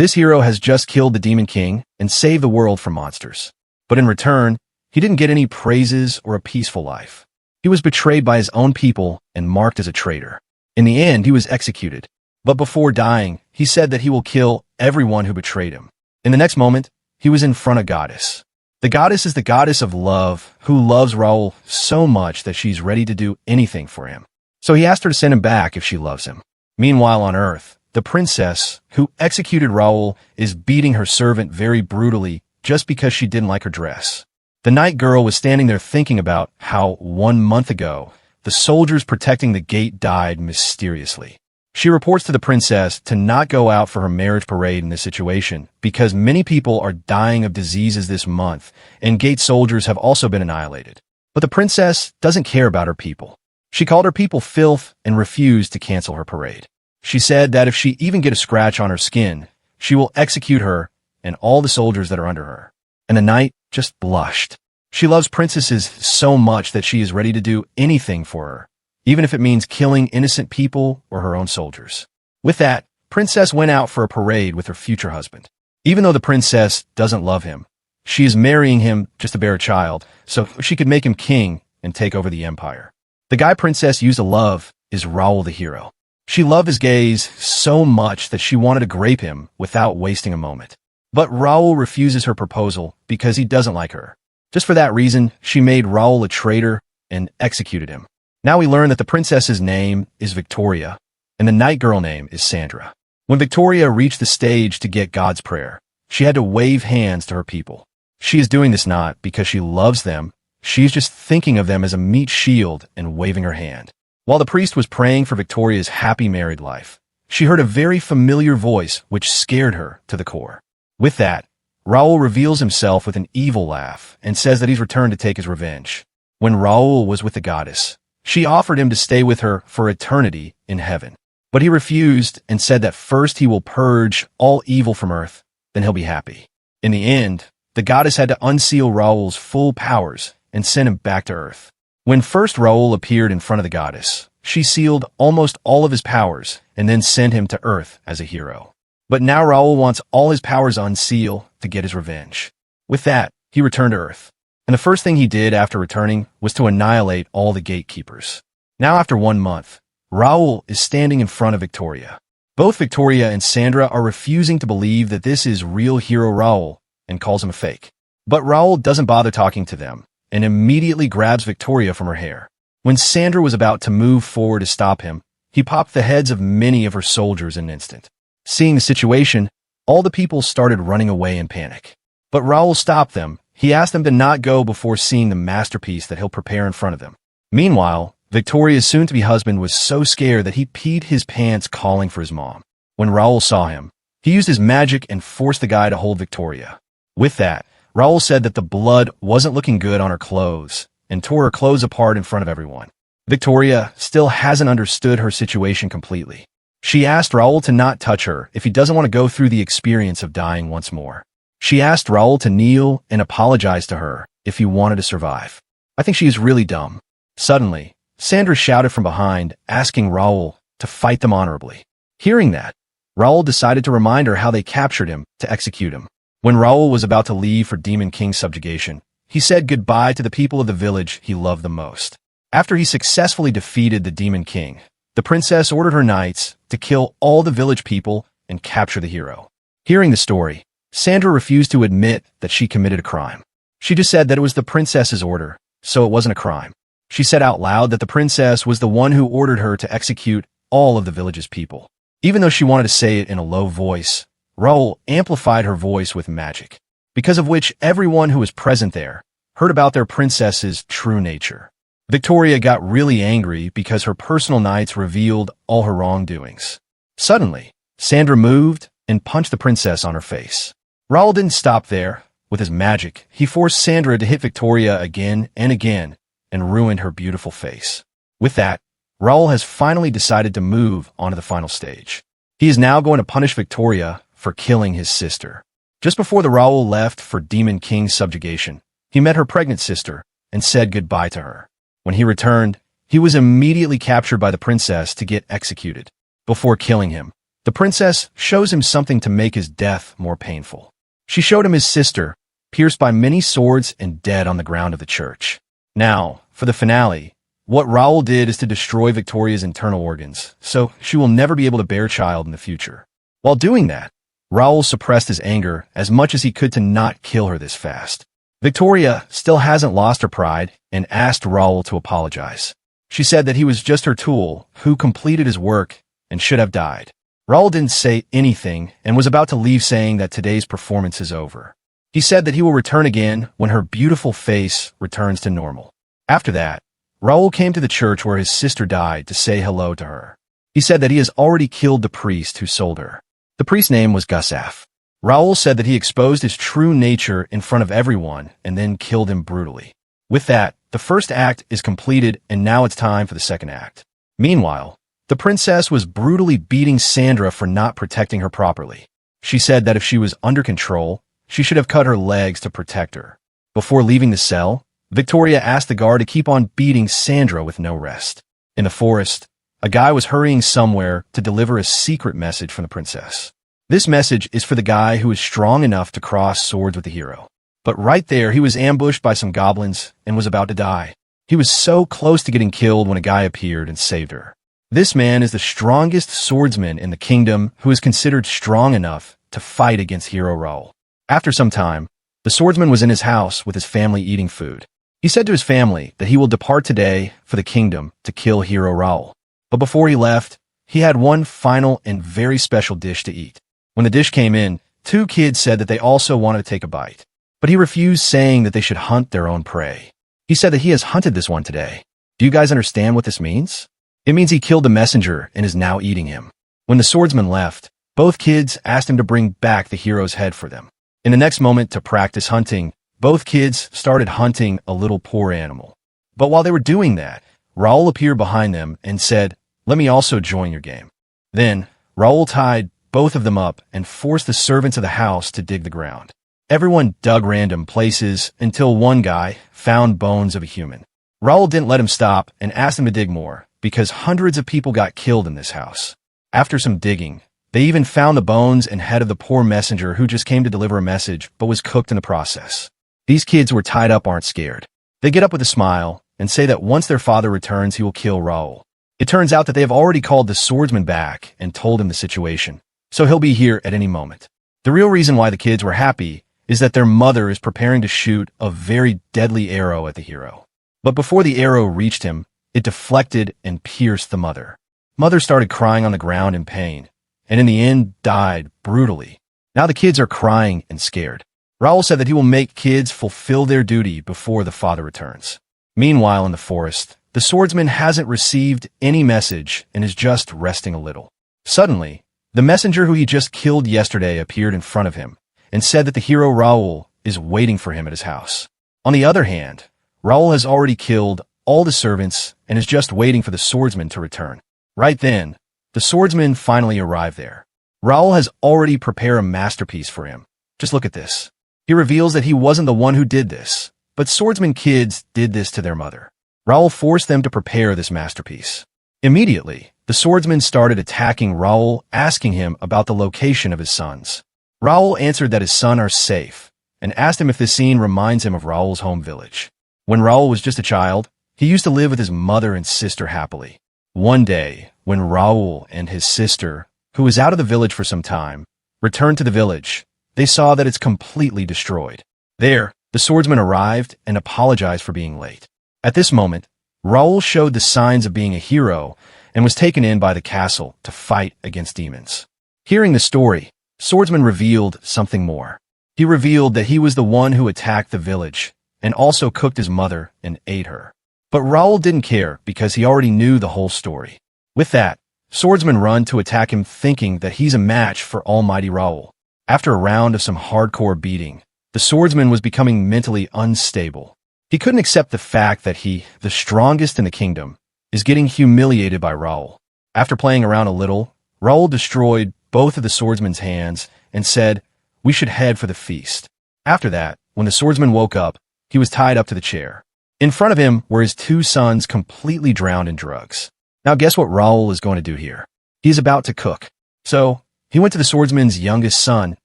This hero has just killed the Demon King and saved the world from monsters. But in return, he didn't get any praises or a peaceful life. He was betrayed by his own people and marked as a traitor. In the end, he was executed. But before dying, he said that he will kill everyone who betrayed him. In the next moment, he was in front of Goddess. The Goddess is the goddess of love, who loves Raul so much that she's ready to do anything for him. So he asked her to send him back if she loves him. Meanwhile on Earth, the princess, who executed Raul, is beating her servant very brutally just because she didn't like her dress. The night girl was standing there thinking about how 1 month ago, the soldiers protecting the gate died mysteriously. She reports to the princess to not go out for her marriage parade in this situation because many people are dying of diseases this month, and gate soldiers have also been annihilated. But the princess doesn't care about her people. She called her people filth and refused to cancel her parade. She said that if she even get a scratch on her skin, she will execute her and all the soldiers that are under her. And the knight just blushed. She loves princesses so much that she is ready to do anything for her, even if it means killing innocent people or her own soldiers. With that, Princess went out for a parade with her future husband. Even though the princess doesn't love him, she is marrying him just to bear a child, so she could make him king and take over the empire. The guy Princess used to love is Raul the hero. She loved his gaze so much that she wanted to grape him without wasting a moment. But Raul refuses her proposal because he doesn't like her. Just for that reason, she made Raul a traitor and executed him. Now we learn that the princess's name is Victoria, and the night girl name is Sandra. When Victoria reached the stage to get God's prayer, she had to wave hands to her people. She is doing this not because she loves them, she's just thinking of them as a meat shield and waving her hand. While the priest was praying for Victoria's happy married life, she heard a very familiar voice which scared her to the core. With that, Raul reveals himself with an evil laugh and says that he's returned to take his revenge. When Raul was with the goddess, she offered him to stay with her for eternity in heaven. But he refused and said that first he will purge all evil from Earth, then he'll be happy. In the end, the goddess had to unseal Raul's full powers and send him back to Earth. When first Raul appeared in front of the goddess, she sealed almost all of his powers and then sent him to Earth as a hero. But now Raul wants all his powers unsealed to get his revenge. With that, he returned to Earth. And the first thing he did after returning was to annihilate all the gatekeepers. Now after 1 month, Raul is standing in front of Victoria. Both Victoria and Sandra are refusing to believe that this is real hero Raul and calls him a fake. But Raul doesn't bother talking to them and immediately grabs Victoria from her hair. When Sandra was about to move forward to stop him, he popped the heads of many of her soldiers in an instant. Seeing the situation, all the people started running away in panic. But Raul stopped them. He asked them to not go before seeing the masterpiece that he'll prepare in front of them. Meanwhile, Victoria's soon-to-be husband was so scared that he peed his pants calling for his mom. When Raul saw him, he used his magic and forced the guy to hold Victoria. With that, Raul said that the blood wasn't looking good on her clothes and tore her clothes apart in front of everyone. Victoria still hasn't understood her situation completely. She asked Raul to not touch her if he doesn't want to go through the experience of dying once more. She asked Raul to kneel and apologize to her if he wanted to survive. I think she is really dumb. Suddenly, Sandra shouted from behind, asking Raul to fight them honorably. Hearing that, Raul decided to remind her how they captured him to execute him. When Raul was about to leave for Demon King's subjugation, he said goodbye to the people of the village he loved the most. After he successfully defeated the Demon King, the princess ordered her knights to kill all the village people and capture the hero. Hearing the story, Sandra refused to admit that she committed a crime. She just said that it was the princess's order, so it wasn't a crime. She said out loud that the princess was the one who ordered her to execute all of the village's people. Even though she wanted to say it in a low voice, Raul amplified her voice with magic, because of which everyone who was present there heard about their princess's true nature. Victoria got really angry because her personal knights revealed all her wrongdoings. Suddenly, Sandra moved and punched the princess on her face. Raul didn't stop there. With his magic, he forced Sandra to hit Victoria again and again and ruined her beautiful face. With that, Raul has finally decided to move on to the final stage. He is now going to punish Victoria for killing his sister. Just before the Raul left for Demon King's subjugation, he met her pregnant sister and said goodbye to her. When he returned, he was immediately captured by the princess to get executed. Before killing him, The princess shows him something to make his death more painful. She showed him his sister, pierced by many swords and dead on the ground of the church. Now, for the finale, what Raoul did is to destroy Victoria's internal organs, so she will never be able to bear a child in the future. While doing that, Raoul suppressed his anger as much as he could to not kill her this fast. Victoria still hasn't lost her pride and asked Raoul to apologize. She said that he was just her tool, who completed his work and should have died. Raoul didn't say anything and was about to leave, saying that today's performance is over. He said that he will return again when her beautiful face returns to normal. After that, Raoul came to the church where his sister died to say hello to her. He said that he has already killed the priest who sold her. The priest's name was Gustave. Raoul said that he exposed his true nature in front of everyone and then killed him brutally. With that, the first act is completed, and now it's time for the second act. Meanwhile, the princess was brutally beating Sandra for not protecting her properly. She said that if she was under control, she should have cut her legs to protect her. Before leaving the cell, Victoria asked the guard to keep on beating Sandra with no rest. In the forest, a guy was hurrying somewhere to deliver a secret message from the princess. This message is for the guy who is strong enough to cross swords with the hero. But right there, he was ambushed by some goblins and was about to die. He was so close to getting killed when a guy appeared and saved her. This man is the strongest swordsman in the kingdom, who is considered strong enough to fight against Hero Raoul. After some time, the swordsman was in his house with his family eating food. He said to his family that he will depart today for the kingdom to kill Hero Raoul. But before he left, he had one final and very special dish to eat. When the dish came in, 2 kids said that they also wanted to take a bite. But he refused, saying that they should hunt their own prey. He said that he has hunted this one today. Do you guys understand what this means? It means he killed the messenger and is now eating him. When the swordsman left, both kids asked him to bring back the hero's head for them. In the next moment, to practice hunting, both kids started hunting a little poor animal. But while they were doing that, Raoul appeared behind them and said, "Let me also join your game." Then, Raoul tied both of them up and forced the servants of the house to dig the ground. Everyone dug random places until one guy found bones of a human. Raoul didn't let him stop and asked him to dig more, because hundreds of people got killed in this house. After some digging, they even found the bones and head of the poor messenger who just came to deliver a message but was cooked in the process. These kids who were tied up aren't scared. They get up with a smile and say that once their father returns, he will kill Raoul. It turns out that they have already called the swordsman back and told him the situation, so he'll be here at any moment. The real reason why the kids were happy is that their mother is preparing to shoot a very deadly arrow at the hero. But before the arrow reached him, it deflected and pierced the mother. Mother started crying on the ground in pain, and in the end died brutally. Now the kids are crying and scared. Raoul said that he will make kids fulfill their duty before the father returns. Meanwhile, in the forest, the swordsman hasn't received any message and is just resting a little. Suddenly, the messenger who he just killed yesterday appeared in front of him and said that the hero Raoul is waiting for him at his house. On the other hand, Raoul has already killed all the servants and is just waiting for the swordsman to return. Right then, the swordsman finally arrived there. Raoul has already prepared a masterpiece for him. Just look at this. He reveals that he wasn't the one who did this, but swordsman kids did this to their mother. Raoul forced them to prepare this masterpiece. Immediately, the swordsman started attacking Raoul, asking him about the location of his sons. Raoul answered that his sons are safe, and asked him if this scene reminds him of Raoul's home village. When Raoul was just a child, he used to live with his mother and sister happily. One day, when Raoul and his sister, who was out of the village for some time, returned to the village, they saw that it's completely destroyed. There, the swordsman arrived and apologized for being late. At this moment, Raoul showed the signs of being a hero and was taken in by the castle to fight against demons. Hearing the story, Swordsman revealed something more. He revealed that he was the one who attacked the village and also cooked his mother and ate her. But Raoul didn't care because he already knew the whole story. With that, Swordsman run to attack him, thinking that he's a match for almighty Raoul. After a round of some hardcore beating, the swordsman was becoming mentally unstable. He couldn't accept the fact that he, the strongest in the kingdom, is getting humiliated by Raoul. After playing around a little, Raoul destroyed both of the swordsman's hands and said, "We should head for the feast." After that, when the swordsman woke up, he was tied up to the chair. In front of him were his 2 sons, completely drowned in drugs. Now guess what Raoul is going to do here? He's about to cook. So, he went to the swordsman's youngest son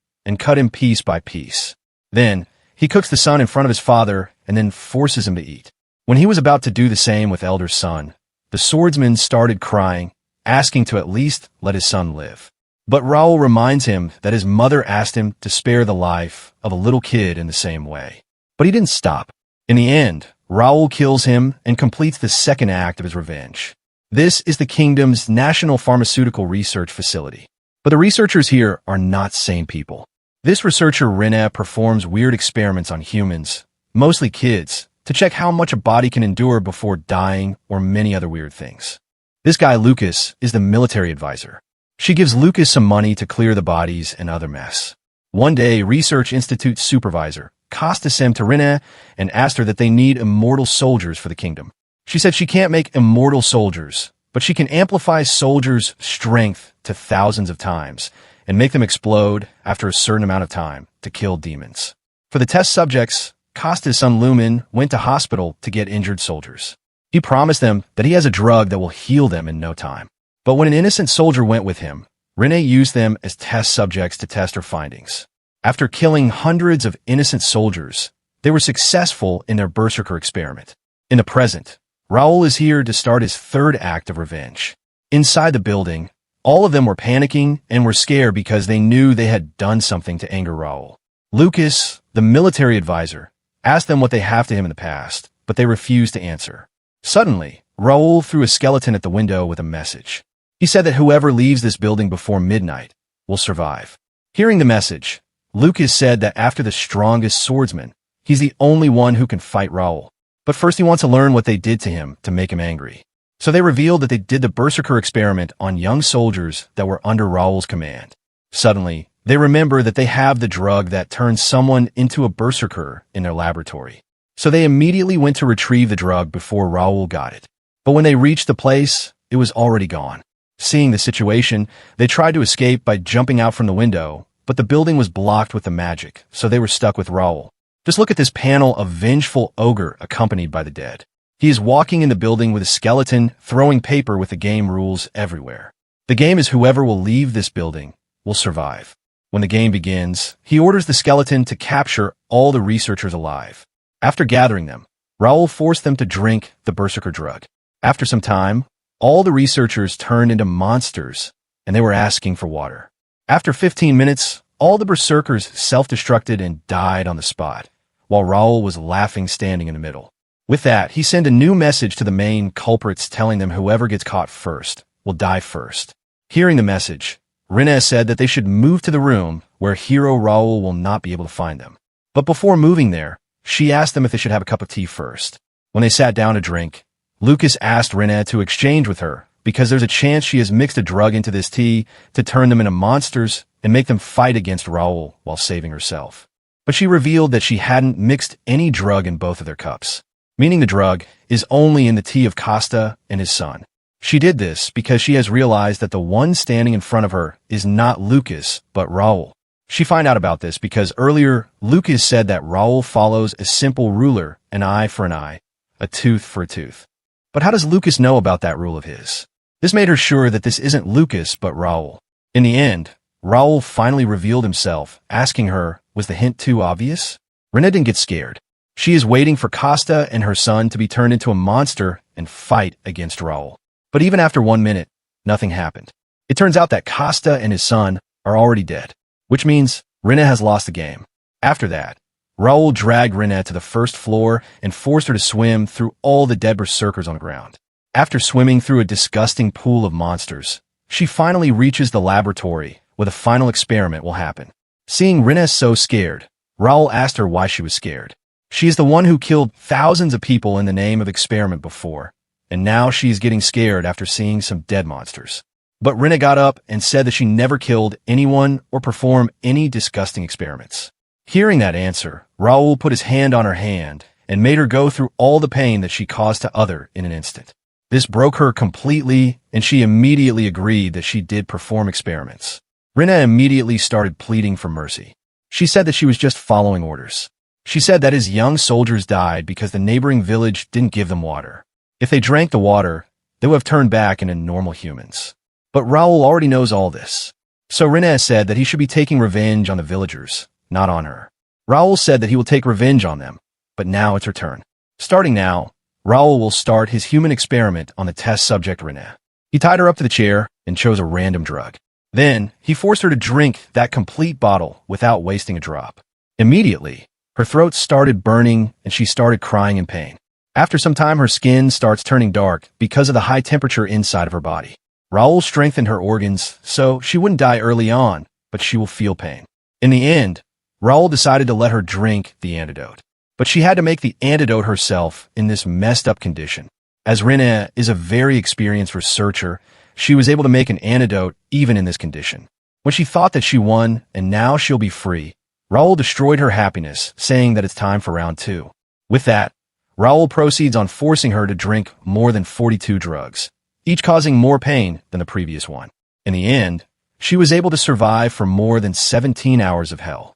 and cut him piece by piece. Then, he cooks the son in front of his father and then forces him to eat. When he was about to do the same with elder son, the swordsman started crying, asking to at least let his son live. But Raoul reminds him that his mother asked him to spare the life of a little kid in the same way. But he didn't stop. In the end, Raoul kills him and completes the second act of his revenge. This is the kingdom's National Pharmaceutical Research Facility. But the researchers here are not sane people. This researcher Rene performs weird experiments on humans, mostly kids, to check how much a body can endure before dying or many other weird things. This guy Lucas is the military advisor. She gives Lucas some money to clear the bodies and other mess. One day, Research Institute supervisor Costa sent to Rene and asked her that they need immortal soldiers for the kingdom. She said she can't make immortal soldiers, but she can amplify soldiers' strength to thousands of times and make them explode after a certain amount of time to kill demons. For the test subjects, Costa's son Lumen went to hospital to get injured soldiers. He promised them that he has a drug that will heal them in no time. But when an innocent soldier went with him, Rene used them as test subjects to test her findings. After killing hundreds of innocent soldiers, they were successful in their Berserker experiment. In the present, Raoul is here to start his third act of revenge. Inside the building, all of them were panicking and were scared because they knew they had done something to anger Raoul. Lucas, the military advisor, asked them what they have to him in the past, but they refused to answer. Suddenly, Raoul threw a skeleton at the window with a message. He said that whoever leaves this building before midnight will survive. Hearing the message, Lucas said that after the strongest swordsman, he's the only one who can fight Raoul. But first he wants to learn what they did to him to make him angry. So they revealed that they did the Berserker experiment on young soldiers that were under Raoul's command. Suddenly, they remember that they have the drug that turns someone into a Berserker in their laboratory. So they immediately went to retrieve the drug before Raoul got it. But when they reached the place, it was already gone. Seeing the situation, they tried to escape by jumping out from the window, but the building was blocked with the magic, so they were stuck with Raoul. Just look at this panel of vengeful ogre accompanied by the dead. He is walking in the building with a skeleton, throwing paper with the game rules everywhere. The game is whoever will leave this building will survive. When the game begins, he orders the skeleton to capture all the researchers alive. After gathering them, Raoul forced them to drink the Berserker drug. After some time, all the researchers turned into monsters, and they were asking for water. After 15 minutes, all the Berserkers self-destructed and died on the spot, while Raoul was laughing standing in the middle. With that, he sent a new message to the main culprits telling them whoever gets caught first will die first. Hearing the message, Rene said that they should move to the room where hero Raoul will not be able to find them. But before moving there, she asked them if they should have a cup of tea first. When they sat down to drink, Lucas asked Rene to exchange with her because there's a chance she has mixed a drug into this tea to turn them into monsters and make them fight against Raoul while saving herself. But she revealed that she hadn't mixed any drug in both of their cups, meaning the drug is only in the tea of Costa and his son. She did this because she has realized that the one standing in front of her is not Lucas, but Raoul. She found out about this because earlier, Lucas said that Raoul follows a simple ruler, an eye for an eye, a tooth for a tooth. But how does Lucas know about that rule of his? This made her sure that this isn't Lucas, but Raoul. In the end, Raoul finally revealed himself, asking her, was the hint too obvious? Rene didn't get scared. She is waiting for Costa and her son to be turned into a monster and fight against Raoul. But even after 1 minute, nothing happened. It turns out that Costa and his son are already dead, which means Rene has lost the game. After that, Raoul dragged Rene to the first floor and forced her to swim through all the dead berserkers on the ground. After swimming through a disgusting pool of monsters, she finally reaches the laboratory where the final experiment will happen. Seeing Rene so scared, Raoul asked her why she was scared. She is the one who killed thousands of people in the name of experiment before, and now she is getting scared after seeing some dead monsters. But Rene got up and said that she never killed anyone or performed any disgusting experiments. Hearing that answer, Raoul put his hand on her hand and made her go through all the pain that she caused to others in an instant. This broke her completely, and she immediately agreed that she did perform experiments. Rene immediately started pleading for mercy. She said that she was just following orders. She said that his young soldiers died because the neighboring village didn't give them water. If they drank the water, they would have turned back into normal humans. But Raoul already knows all this. So Rene said that he should be taking revenge on the villagers, not on her. Raoul said that he will take revenge on them, but now it's her turn. Starting now, Raoul will start his human experiment on the test subject Rene. He tied her up to the chair and chose a random drug. Then, he forced her to drink that complete bottle without wasting a drop. Immediately, her throat started burning and she started crying in pain. After some time, her skin starts turning dark because of the high temperature inside of her body. Raoul strengthened her organs so she wouldn't die early on, but she will feel pain. In the end, Raoul decided to let her drink the antidote. But she had to make the antidote herself in this messed up condition. As Rene is a very experienced researcher, she was able to make an antidote even in this condition. When she thought that she won and now she'll be free, Raoul destroyed her happiness, saying that it's time for round 2. With that, Raoul proceeds on forcing her to drink more than 42 drugs, each causing more pain than the previous one. In the end, she was able to survive for more than 17 hours of hell.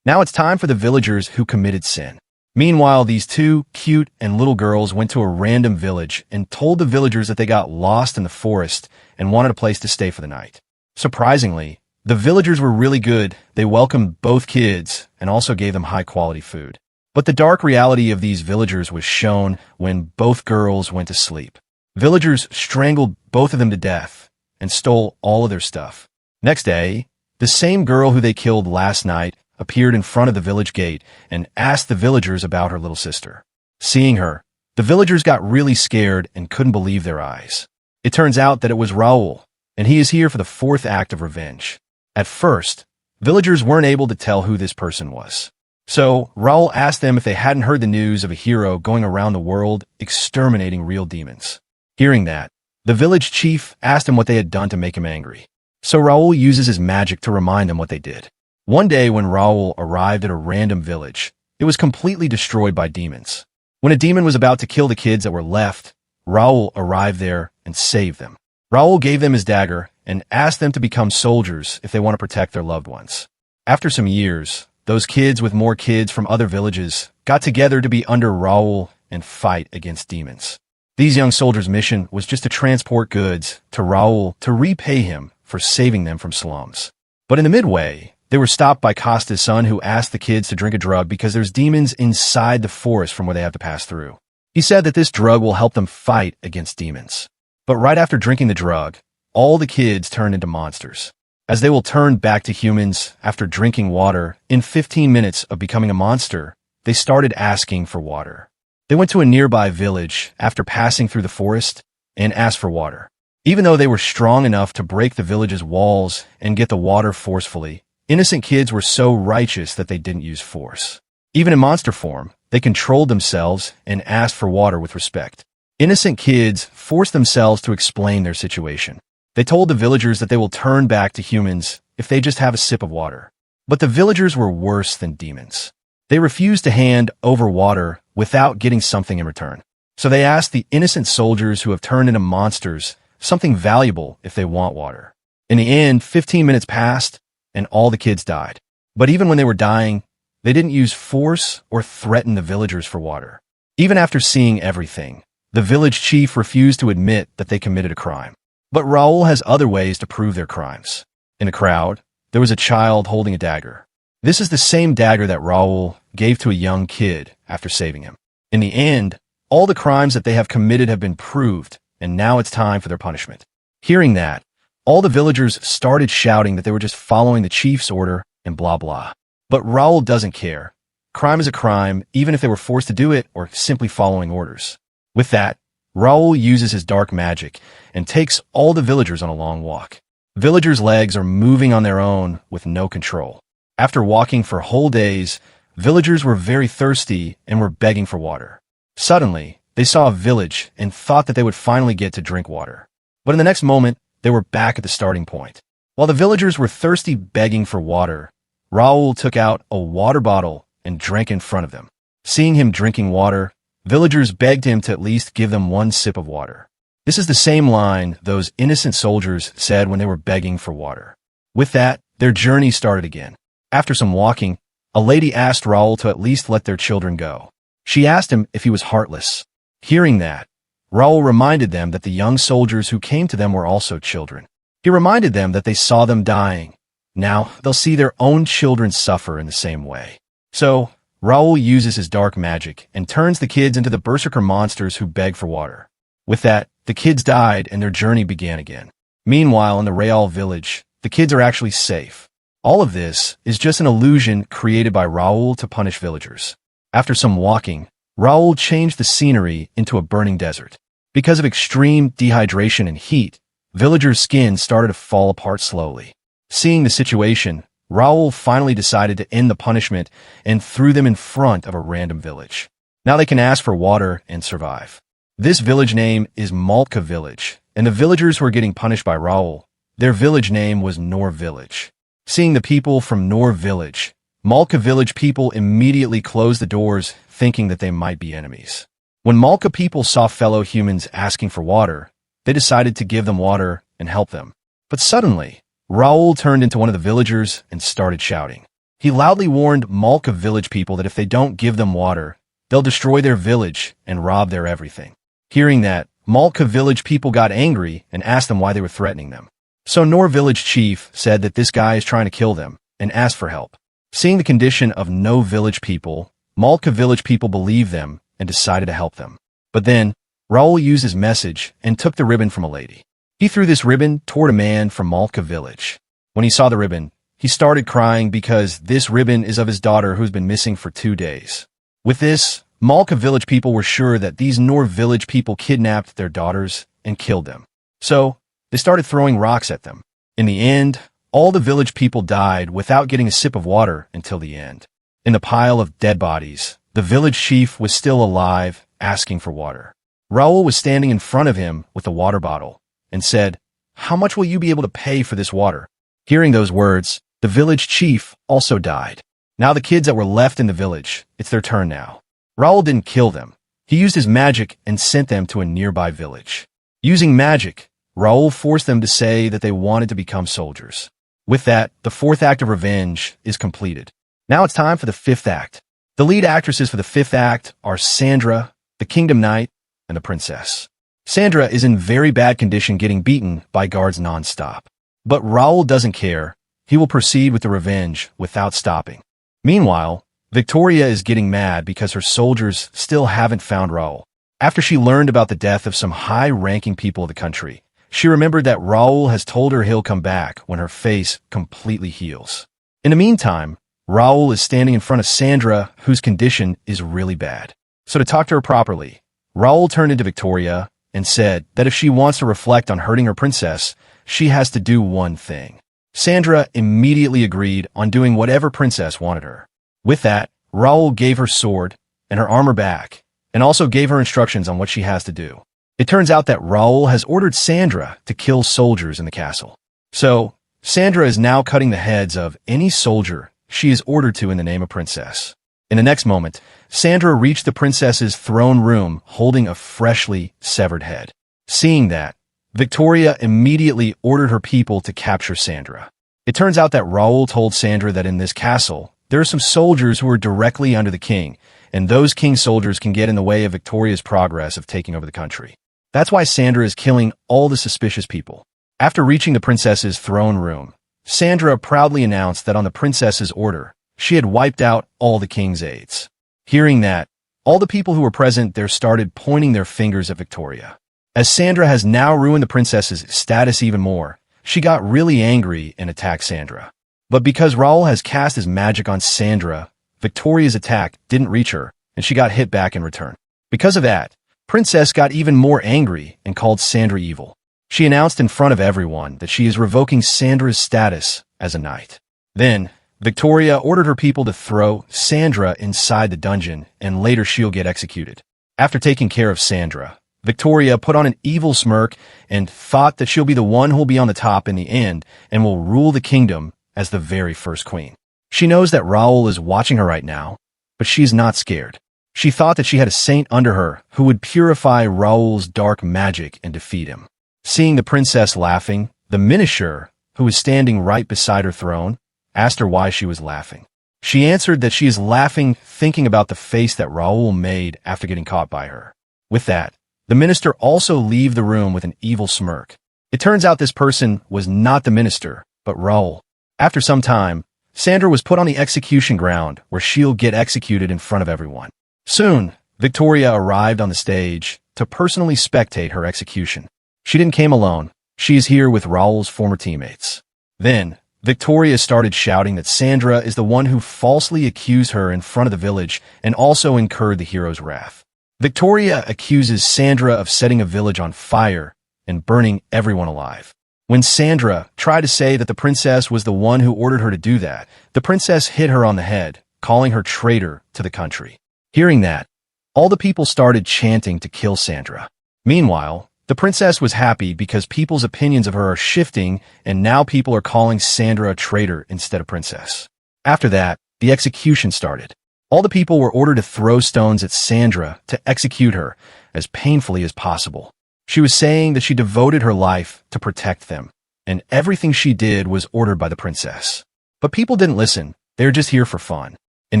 Now it's time for the villagers who committed sin. Meanwhile, these two cute and little girls went to a random village and told the villagers that they got lost in the forest and wanted a place to stay for the night. Surprisingly, the villagers were really good. They welcomed both kids and also gave them high-quality food. But the dark reality of these villagers was shown when both girls went to sleep. Villagers strangled both of them to death and stole all of their stuff. Next day, the same girl who they killed last night appeared in front of the village gate and asked the villagers about her little sister. Seeing her, the villagers got really scared and couldn't believe their eyes. It turns out that it was Raoul, and he is here for the 4th act of revenge. At first, villagers weren't able to tell who this person was. So, Raoul asked them if they hadn't heard the news of a hero going around the world exterminating real demons. Hearing that, the village chief asked him what they had done to make him angry. So Raoul uses his magic to remind them what they did. One day when Raoul arrived at a random village, it was completely destroyed by demons. When a demon was about to kill the kids that were left, Raoul arrived there and saved them. Raoul gave them his dagger and asked them to become soldiers if they want to protect their loved ones. After some years, those kids with more kids from other villages got together to be under Raoul and fight against demons. These young soldiers' mission was just to transport goods to Raoul to repay him for saving them from slums. But in the midway, they were stopped by Costa's son, who asked the kids to drink a drug because there's demons inside the forest from where they have to pass through. He said that this drug will help them fight against demons. But right after drinking the drug, all the kids turned into monsters. As they will turn back to humans after drinking water, in 15 minutes of becoming a monster, they started asking for water. They went to a nearby village after passing through the forest and asked for water. Even though they were strong enough to break the village's walls and get the water forcefully, innocent kids were so righteous that they didn't use force. Even in monster form, they controlled themselves and asked for water with respect. Innocent kids forced themselves to explain their situation. They told the villagers that they will turn back to humans if they just have a sip of water. But the villagers were worse than demons. They refused to hand over water without getting something in return. So they asked the innocent soldiers who have turned into monsters something valuable if they want water. In the end, 15 minutes passed, and all the kids died. But even when they were dying, they didn't use force or threaten the villagers for water. Even after seeing everything, the village chief refused to admit that they committed a crime. But Raoul has other ways to prove their crimes. In the crowd, there was a child holding a dagger. This is the same dagger that Raoul gave to a young kid after saving him. In the end, all the crimes that they have committed have been proved, and now it's time for their punishment. Hearing that, all the villagers started shouting that they were just following the chief's order and blah blah. But Raoul doesn't care. Crime is a crime, even if they were forced to do it or simply following orders. With that, Raoul uses his dark magic and takes all the villagers on a long walk. Villagers' legs are moving on their own with no control. After walking for whole days, villagers were very thirsty and were begging for water. Suddenly, they saw a village and thought that they would finally get to drink water. But in the next moment, they were back at the starting point. While the villagers were thirsty begging for water, Raoul took out a water bottle and drank in front of them. Seeing him drinking water, villagers begged him to at least give them one sip of water. This is the same line those innocent soldiers said when they were begging for water. With that, their journey started again. After some walking, a lady asked Raoul to at least let their children go. She asked him if he was heartless. Hearing that, Raoul reminded them that the young soldiers who came to them were also children. He reminded them that they saw them dying. Now, they'll see their own children suffer in the same way. So, Raoul uses his dark magic and turns the kids into the berserker monsters who beg for water. With that, the kids died and their journey began again. Meanwhile, in the Real village, the kids are actually safe. All of this is just an illusion created by Raoul to punish villagers. After some walking, Raoul changed the scenery into a burning desert. Because of extreme dehydration and heat, villagers' skin started to fall apart slowly. Seeing the situation, Raoul finally decided to end the punishment and threw them in front of a random village. Now they can ask for water and survive. This village name is Malka Village, and the villagers who were getting punished by Raoul, their village name was Nor Village. Seeing the people from Nor Village, Malka Village people immediately closed the doors, thinking that they might be enemies. When Malka people saw fellow humans asking for water, they decided to give them water and help them. But suddenly, Raoul turned into one of the villagers and started shouting. He loudly warned Malka Village people that if they don't give them water, they'll destroy their village and rob their everything. Hearing that, Malka Village people got angry and asked them why they were threatening them. So Nor Village Chief said that this guy is trying to kill them and asked for help. Seeing the condition of no village people, Malka Village people believed them and decided to help them. But then, Raoul used his message and took the ribbon from a lady. He threw this ribbon toward a man from Malka Village. When he saw the ribbon, he started crying because this ribbon is of his daughter who's been missing for 2 days. With this, Malka Village people were sure that these Nor Village people kidnapped their daughters and killed them. So, they started throwing rocks at them. In the end, all the village people died without getting a sip of water until the end. In the pile of dead bodies, the village chief was still alive, asking for water. Raoul was standing in front of him with a water bottle and said, "How much will you be able to pay for this water?" Hearing those words, the village chief also died. Now the kids that were left in the village, it's their turn now. Raoul didn't kill them. He used his magic and sent them to a nearby village. Using magic, Raoul forced them to say that they wanted to become soldiers. With that, the 4th act of revenge is completed. Now it's time for the 5th act. The lead actresses for the 5th act are Sandra, the Kingdom Knight, and the Princess. Sandra is in very bad condition getting beaten by guards non-stop. But Raoul doesn't care. He will proceed with the revenge without stopping. Meanwhile, Victoria is getting mad because her soldiers still haven't found Raoul. After she learned about the death of some high-ranking people of the country, she remembered that Raoul has told her he'll come back when her face completely heals. In the meantime, Raoul is standing in front of Sandra, whose condition is really bad. So to talk to her properly, Raoul turned into Victoria and said that if she wants to reflect on hurting her princess, she has to do one thing. Sandra immediately agreed on doing whatever Princess wanted her. With that, Raoul gave her sword and her armor back, and also gave her instructions on what she has to do. It turns out that Raoul has ordered Sandra to kill soldiers in the castle. So, Sandra is now cutting the heads of any soldier she is ordered to in the name of Princess. In the next moment, Sandra reached the princess's throne room holding a freshly severed head. Seeing that, Victoria immediately ordered her people to capture Sandra. It turns out that Raoul told Sandra that in this castle, there are some soldiers who are directly under the king, and those king soldiers can get in the way of Victoria's progress of taking over the country. That's why Sandra is killing all the suspicious people. After reaching the princess's throne room, Sandra proudly announced that on the princess's order, she had wiped out all the king's aides. Hearing that, all the people who were present there started pointing their fingers at Victoria. As Sandra has now ruined the princess's status even more, she got really angry and attacked Sandra. But because Raoul has cast his magic on Sandra, Victoria's attack didn't reach her, and she got hit back in return. Because of that, Princess got even more angry and called Sandra evil. She announced in front of everyone that she is revoking Sandra's status as a knight. Then, Victoria ordered her people to throw Sandra inside the dungeon, and later she'll get executed. After taking care of Sandra, Victoria put on an evil smirk and thought that she'll be the one who'll be on the top in the end and will rule the kingdom as the very first queen. She knows that Raoul is watching her right now, but she's not scared. She thought that she had a saint under her who would purify Raoul's dark magic and defeat him. Seeing the princess laughing, the minister, who was standing right beside her throne, asked her why she was laughing. She answered that she is laughing thinking about the face that Raoul made after getting caught by her. With that, the minister also left the room with an evil smirk. It turns out this person was not the minister, but Raoul. After some time, Sandra was put on the execution ground where she'll get executed in front of everyone. Soon, Victoria arrived on the stage to personally spectate her execution. She didn't come alone. She is here with Raoul's former teammates. Then, Victoria started shouting that Sandra is the one who falsely accused her in front of the village and also incurred the hero's wrath. Victoria accuses Sandra of setting a village on fire and burning everyone alive. When Sandra tried to say that the princess was the one who ordered her to do that, the princess hit her on the head, calling her traitor to the country. Hearing that, all the people started chanting to kill Sandra. Meanwhile, the princess was happy because people's opinions of her are shifting, and now people are calling Sandra a traitor instead of princess. After that, the execution started. All the people were ordered to throw stones at Sandra to execute her as painfully as possible. She was saying that she devoted her life to protect them, and everything she did was ordered by the princess. But people didn't listen. They were just here for fun. In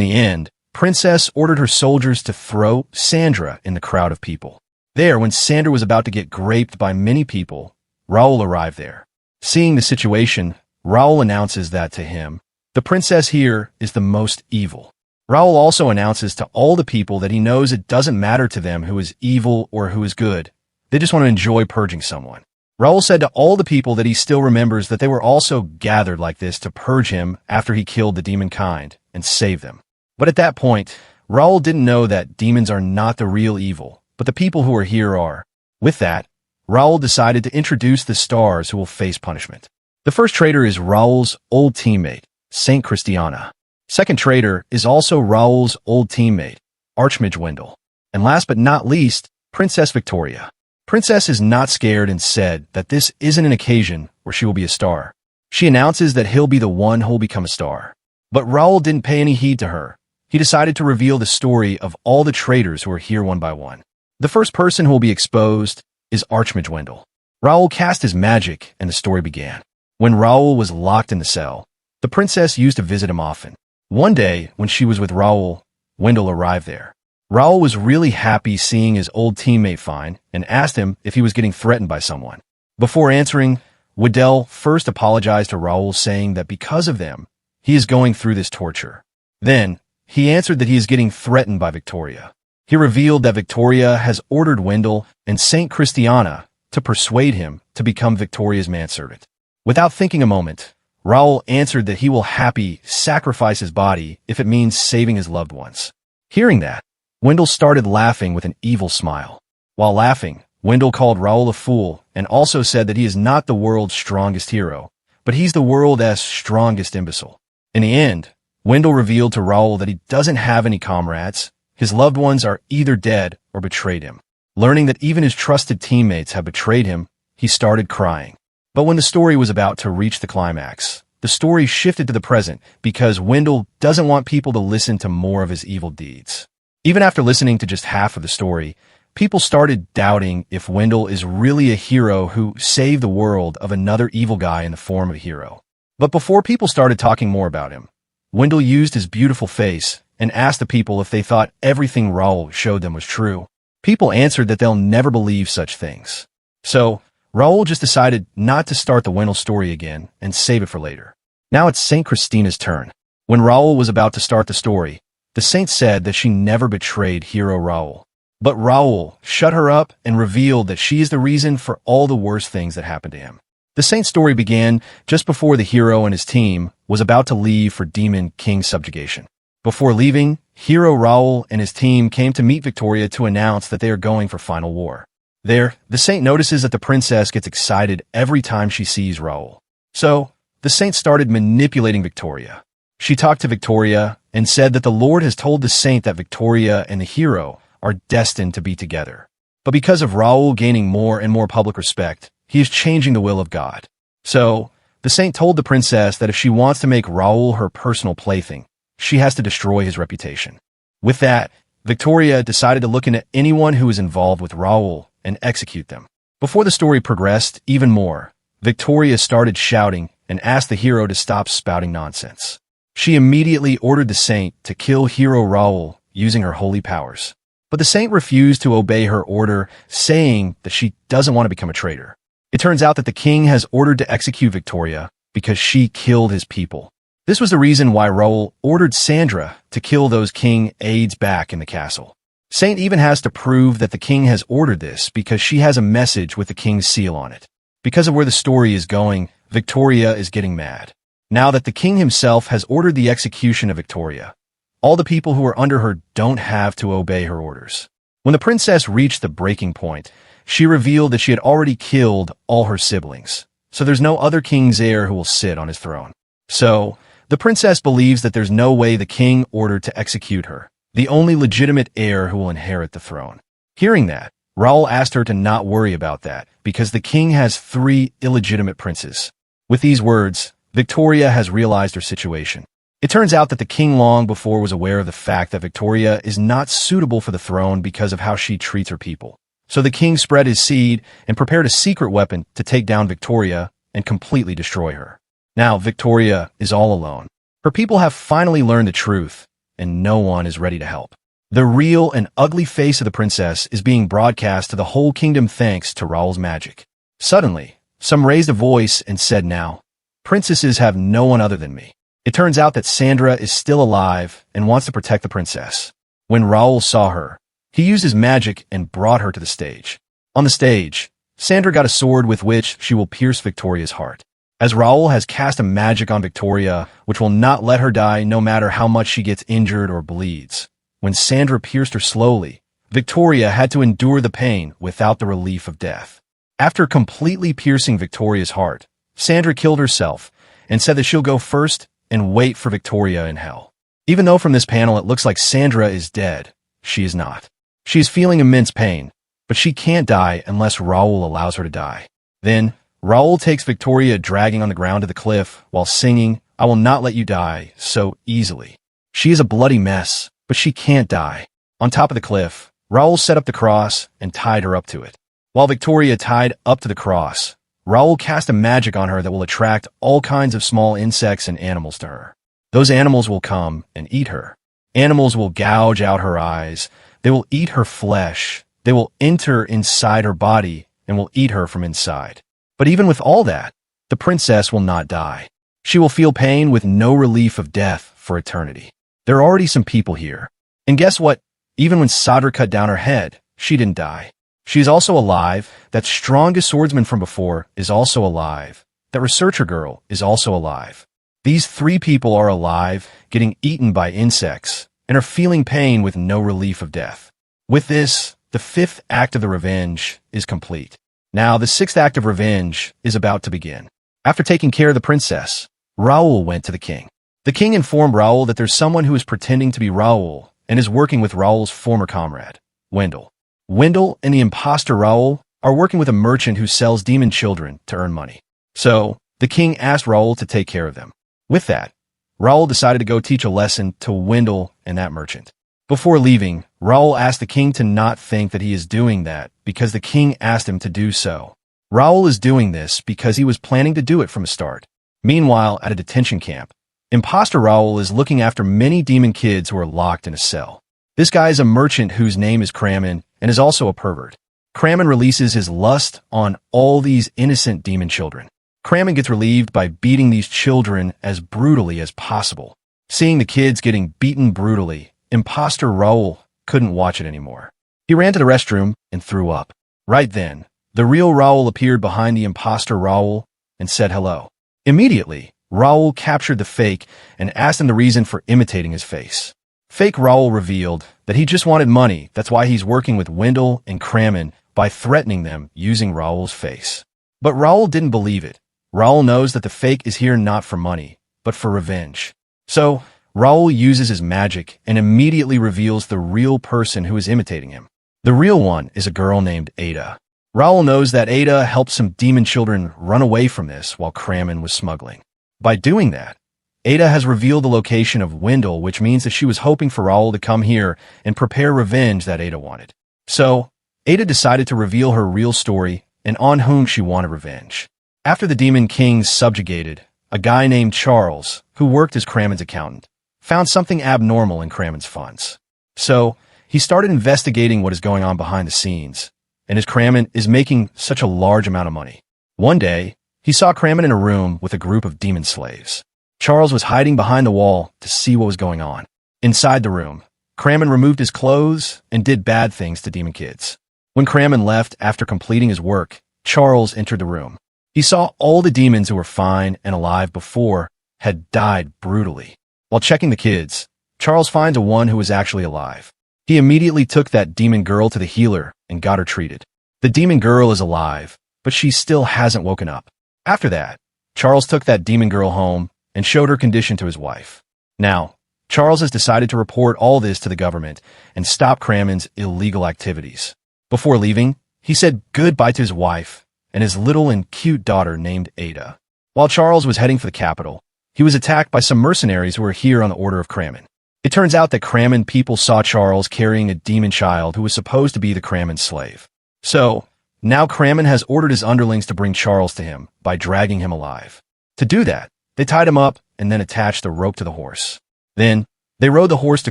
the end, Princess ordered her soldiers to throw Sandra in the crowd of people. There, when Sandra was about to get graped by many people, Raoul arrived there. Seeing the situation, Raoul announces that to him, the princess here is the most evil. Raoul also announces to all the people that he knows it doesn't matter to them who is evil or who is good. They just want to enjoy purging someone. Raoul said to all the people that he still remembers that they were also gathered like this to purge him after he killed the demon kind and save them. But at that point, Raoul didn't know that demons are not the real evil, but the people who are here are. With that, Raoul decided to introduce the stars who will face punishment. The first traitor is Raoul's old teammate, Saint Christiana. Second traitor is also Raoul's old teammate, Archmage Wendell. And last but not least, Princess Victoria. Princess is not scared and said that this isn't an occasion where she will be a star. She announces that he'll be the one who'll become a star. But Raoul didn't pay any heed to her. He decided to reveal the story of all the traitors who are here one by one. The first person who will be exposed is Archmage Wendell. Raoul cast his magic and the story began. When Raoul was locked in the cell, the princess used to visit him often. One day, when she was with Raoul, Wendell arrived there. Raoul was really happy seeing his old teammate fine and asked him if he was getting threatened by someone. Before answering, Wendell first apologized to Raoul, saying that because of them, he is going through this torture. Then, he answered that he is getting threatened by Victoria. He revealed that Victoria has ordered Wendell and Saint Christiana to persuade him to become Victoria's manservant. Without thinking a moment, Raoul answered that he will happy sacrifice his body if it means saving his loved ones. Hearing that, Wendell started laughing with an evil smile. While laughing, Wendell called Raoul a fool and also said that he is not the world's strongest hero, but he's the world's strongest imbecile. In the end, Wendell revealed to Raoul that he doesn't have any comrades. His loved ones are either dead or betrayed him. Learning that even his trusted teammates have betrayed him, he started crying. But when the story was about to reach the climax, the story shifted to the present because Wendell doesn't want people to listen to more of his evil deeds. Even after listening to just half of the story, people started doubting if Wendell is really a hero who saved the world of another evil guy in the form of a hero. But before people started talking more about him, Wendell used his beautiful face and asked the people if they thought everything Raoul showed them was true. People answered that they'll never believe such things. So, Raoul just decided not to start the Wendell story again and save it for later. Now it's Saint Christina's turn. When Raoul was about to start the story, the saint said that she never betrayed hero Raoul. But Raoul shut her up and revealed that she is the reason for all the worst things that happened to him. The saint's story began just before the hero and his team was about to leave for Demon King subjugation. Before leaving, hero Raoul and his team came to meet Victoria to announce that they are going for final war. There, the saint notices that the princess gets excited every time she sees Raoul. So, the saint started manipulating Victoria. She talked to Victoria and said that the Lord has told the saint that Victoria and the hero are destined to be together. But because of Raoul gaining more and more public respect, he is changing the will of God. So, the saint told the princess that if she wants to make Raoul her personal plaything, she has to destroy his reputation. With that, Victoria decided to look into anyone who was involved with Raoul and execute them. Before the story progressed even more, Victoria started shouting and asked the hero to stop spouting nonsense. She immediately ordered the saint to kill hero Raoul using her holy powers. But the saint refused to obey her order, saying that she doesn't want to become a traitor. It turns out that the king has ordered to execute Victoria because she killed his people. This was the reason why Raoul ordered Sandra to kill those king aides back in the castle. Saint even has to prove that the king has ordered this because she has a message with the king's seal on it. Because of where the story is going, Victoria is getting mad. Now that the king himself has ordered the execution of Victoria, all the people who are under her don't have to obey her orders. When the princess reached the breaking point, she revealed that she had already killed all her siblings, so there's no other king's heir who will sit on his throne. So, the princess believes that there's no way the king ordered to execute her, the only legitimate heir who will inherit the throne. Hearing that, Raoul asked her to not worry about that, because the king has 3 illegitimate princes. With these words, Victoria has realized her situation. It turns out that the king long before was aware of the fact that Victoria is not suitable for the throne because of how she treats her people. So the king spread his seed and prepared a secret weapon to take down Victoria and completely destroy her. Now Victoria is all alone. Her people have finally learned the truth, and no one is ready to help. The real and ugly face of the princess is being broadcast to the whole kingdom thanks to Raoul's magic. Suddenly, some raised a voice and said, "Now, princesses have no one other than me." It turns out that Sandra is still alive and wants to protect the princess. When Raoul saw her, he used his magic and brought her to the stage. On the stage, Sandra got a sword with which she will pierce Victoria's heart. As Raoul has cast a magic on Victoria, which will not let her die no matter how much she gets injured or bleeds. When Sandra pierced her slowly, Victoria had to endure the pain without the relief of death. After completely piercing Victoria's heart, Sandra killed herself and said that she'll go first and wait for Victoria in hell. Even though from this panel it looks like Sandra is dead, she is not. She is feeling immense pain, but she can't die unless Raoul allows her to die. Then, Raoul takes Victoria dragging on the ground to the cliff while singing, "I will not let you die so easily." She is a bloody mess, but she can't die. On top of the cliff, Raoul set up the cross and tied her up to it. While Victoria tied up to the cross, Raoul cast a magic on her that will attract all kinds of small insects and animals to her. Those animals will come and eat her. Animals will gouge out her eyes. They will eat her flesh. They will enter inside her body and will eat her from inside. But even with all that, the princess will not die. She will feel pain with no relief of death for eternity. There are already some people here. And guess what? Even when Sadr cut down her head, she didn't die. She is also alive. That strongest swordsman from before is also alive. That researcher girl is also alive. These 3 people are alive, getting eaten by insects, and are feeling pain with no relief of death. With this, the 5th act of the revenge is complete. Now, the 6th act of revenge is about to begin. After taking care of the princess, Raoul went to the king. The king informed Raoul that there's someone who is pretending to be Raoul and is working with Raoul's former comrade, Wendell. Wendell and the imposter Raoul are working with a merchant who sells demon children to earn money. So, the king asked Raoul to take care of them. With that, Raoul decided to go teach a lesson to Wendell and that merchant. Before leaving, Raoul asked the king to not think that he is doing that because the king asked him to do so. Raoul is doing this because he was planning to do it from the start. Meanwhile, at a detention camp, imposter Raoul is looking after many demon kids who are locked in a cell. This guy is a merchant whose name is Kramen and is also a pervert. Kramen releases his lust on all these innocent demon children. Kramen gets relieved by beating these children as brutally as possible. Seeing the kids getting beaten brutally, imposter Raoul couldn't watch it anymore. He ran to the restroom and threw up. Right then, the real Raoul appeared behind the imposter Raoul and said hello. Immediately, Raoul captured the fake and asked him the reason for imitating his face. Fake Raoul revealed that he just wanted money. That's why he's working with Wendell and Kramen by threatening them using Raoul's face. But Raoul didn't believe it. Raoul knows that the fake is here not for money, but for revenge. So, Raoul uses his magic and immediately reveals the real person who is imitating him. The real one is a girl named Ada. Raoul knows that Ada helped some demon children run away from this while Kramen was smuggling. By doing that, Ada has revealed the location of Wendell, which means that she was hoping for Raoul to come here and prepare revenge that Ada wanted. So, Ada decided to reveal her real story and on whom she wanted revenge. After the Demon Kings subjugated, a guy named Charles, who worked as Kramen's accountant, found something abnormal in Kramen's funds. So, he started investigating what is going on behind the scenes, and as Kramen is making such a large amount of money. One day, he saw Kramen in a room with a group of demon slaves. Charles was hiding behind the wall to see what was going on. Inside the room, Kramen removed his clothes and did bad things to demon kids. When Kramen left after completing his work, Charles entered the room. He saw all the demons who were fine and alive before had died brutally. While checking the kids, Charles finds one who was actually alive. He immediately took that demon girl to the healer and got her treated. The demon girl is alive, but she still hasn't woken up. After that, Charles took that demon girl home and showed her condition to his wife. Now, Charles has decided to report all this to the government and stop Kramen's illegal activities. Before leaving, he said goodbye to his wife and his little and cute daughter named Ada. While Charles was heading for the capital, he was attacked by some mercenaries who were here on the order of Kramen. It turns out that Kramen people saw Charles carrying a demon child who was supposed to be the Kramen slave. So, now Kramen has ordered his underlings to bring Charles to him by dragging him alive. To do that, they tied him up and then attached the rope to the horse. Then, they rode the horse to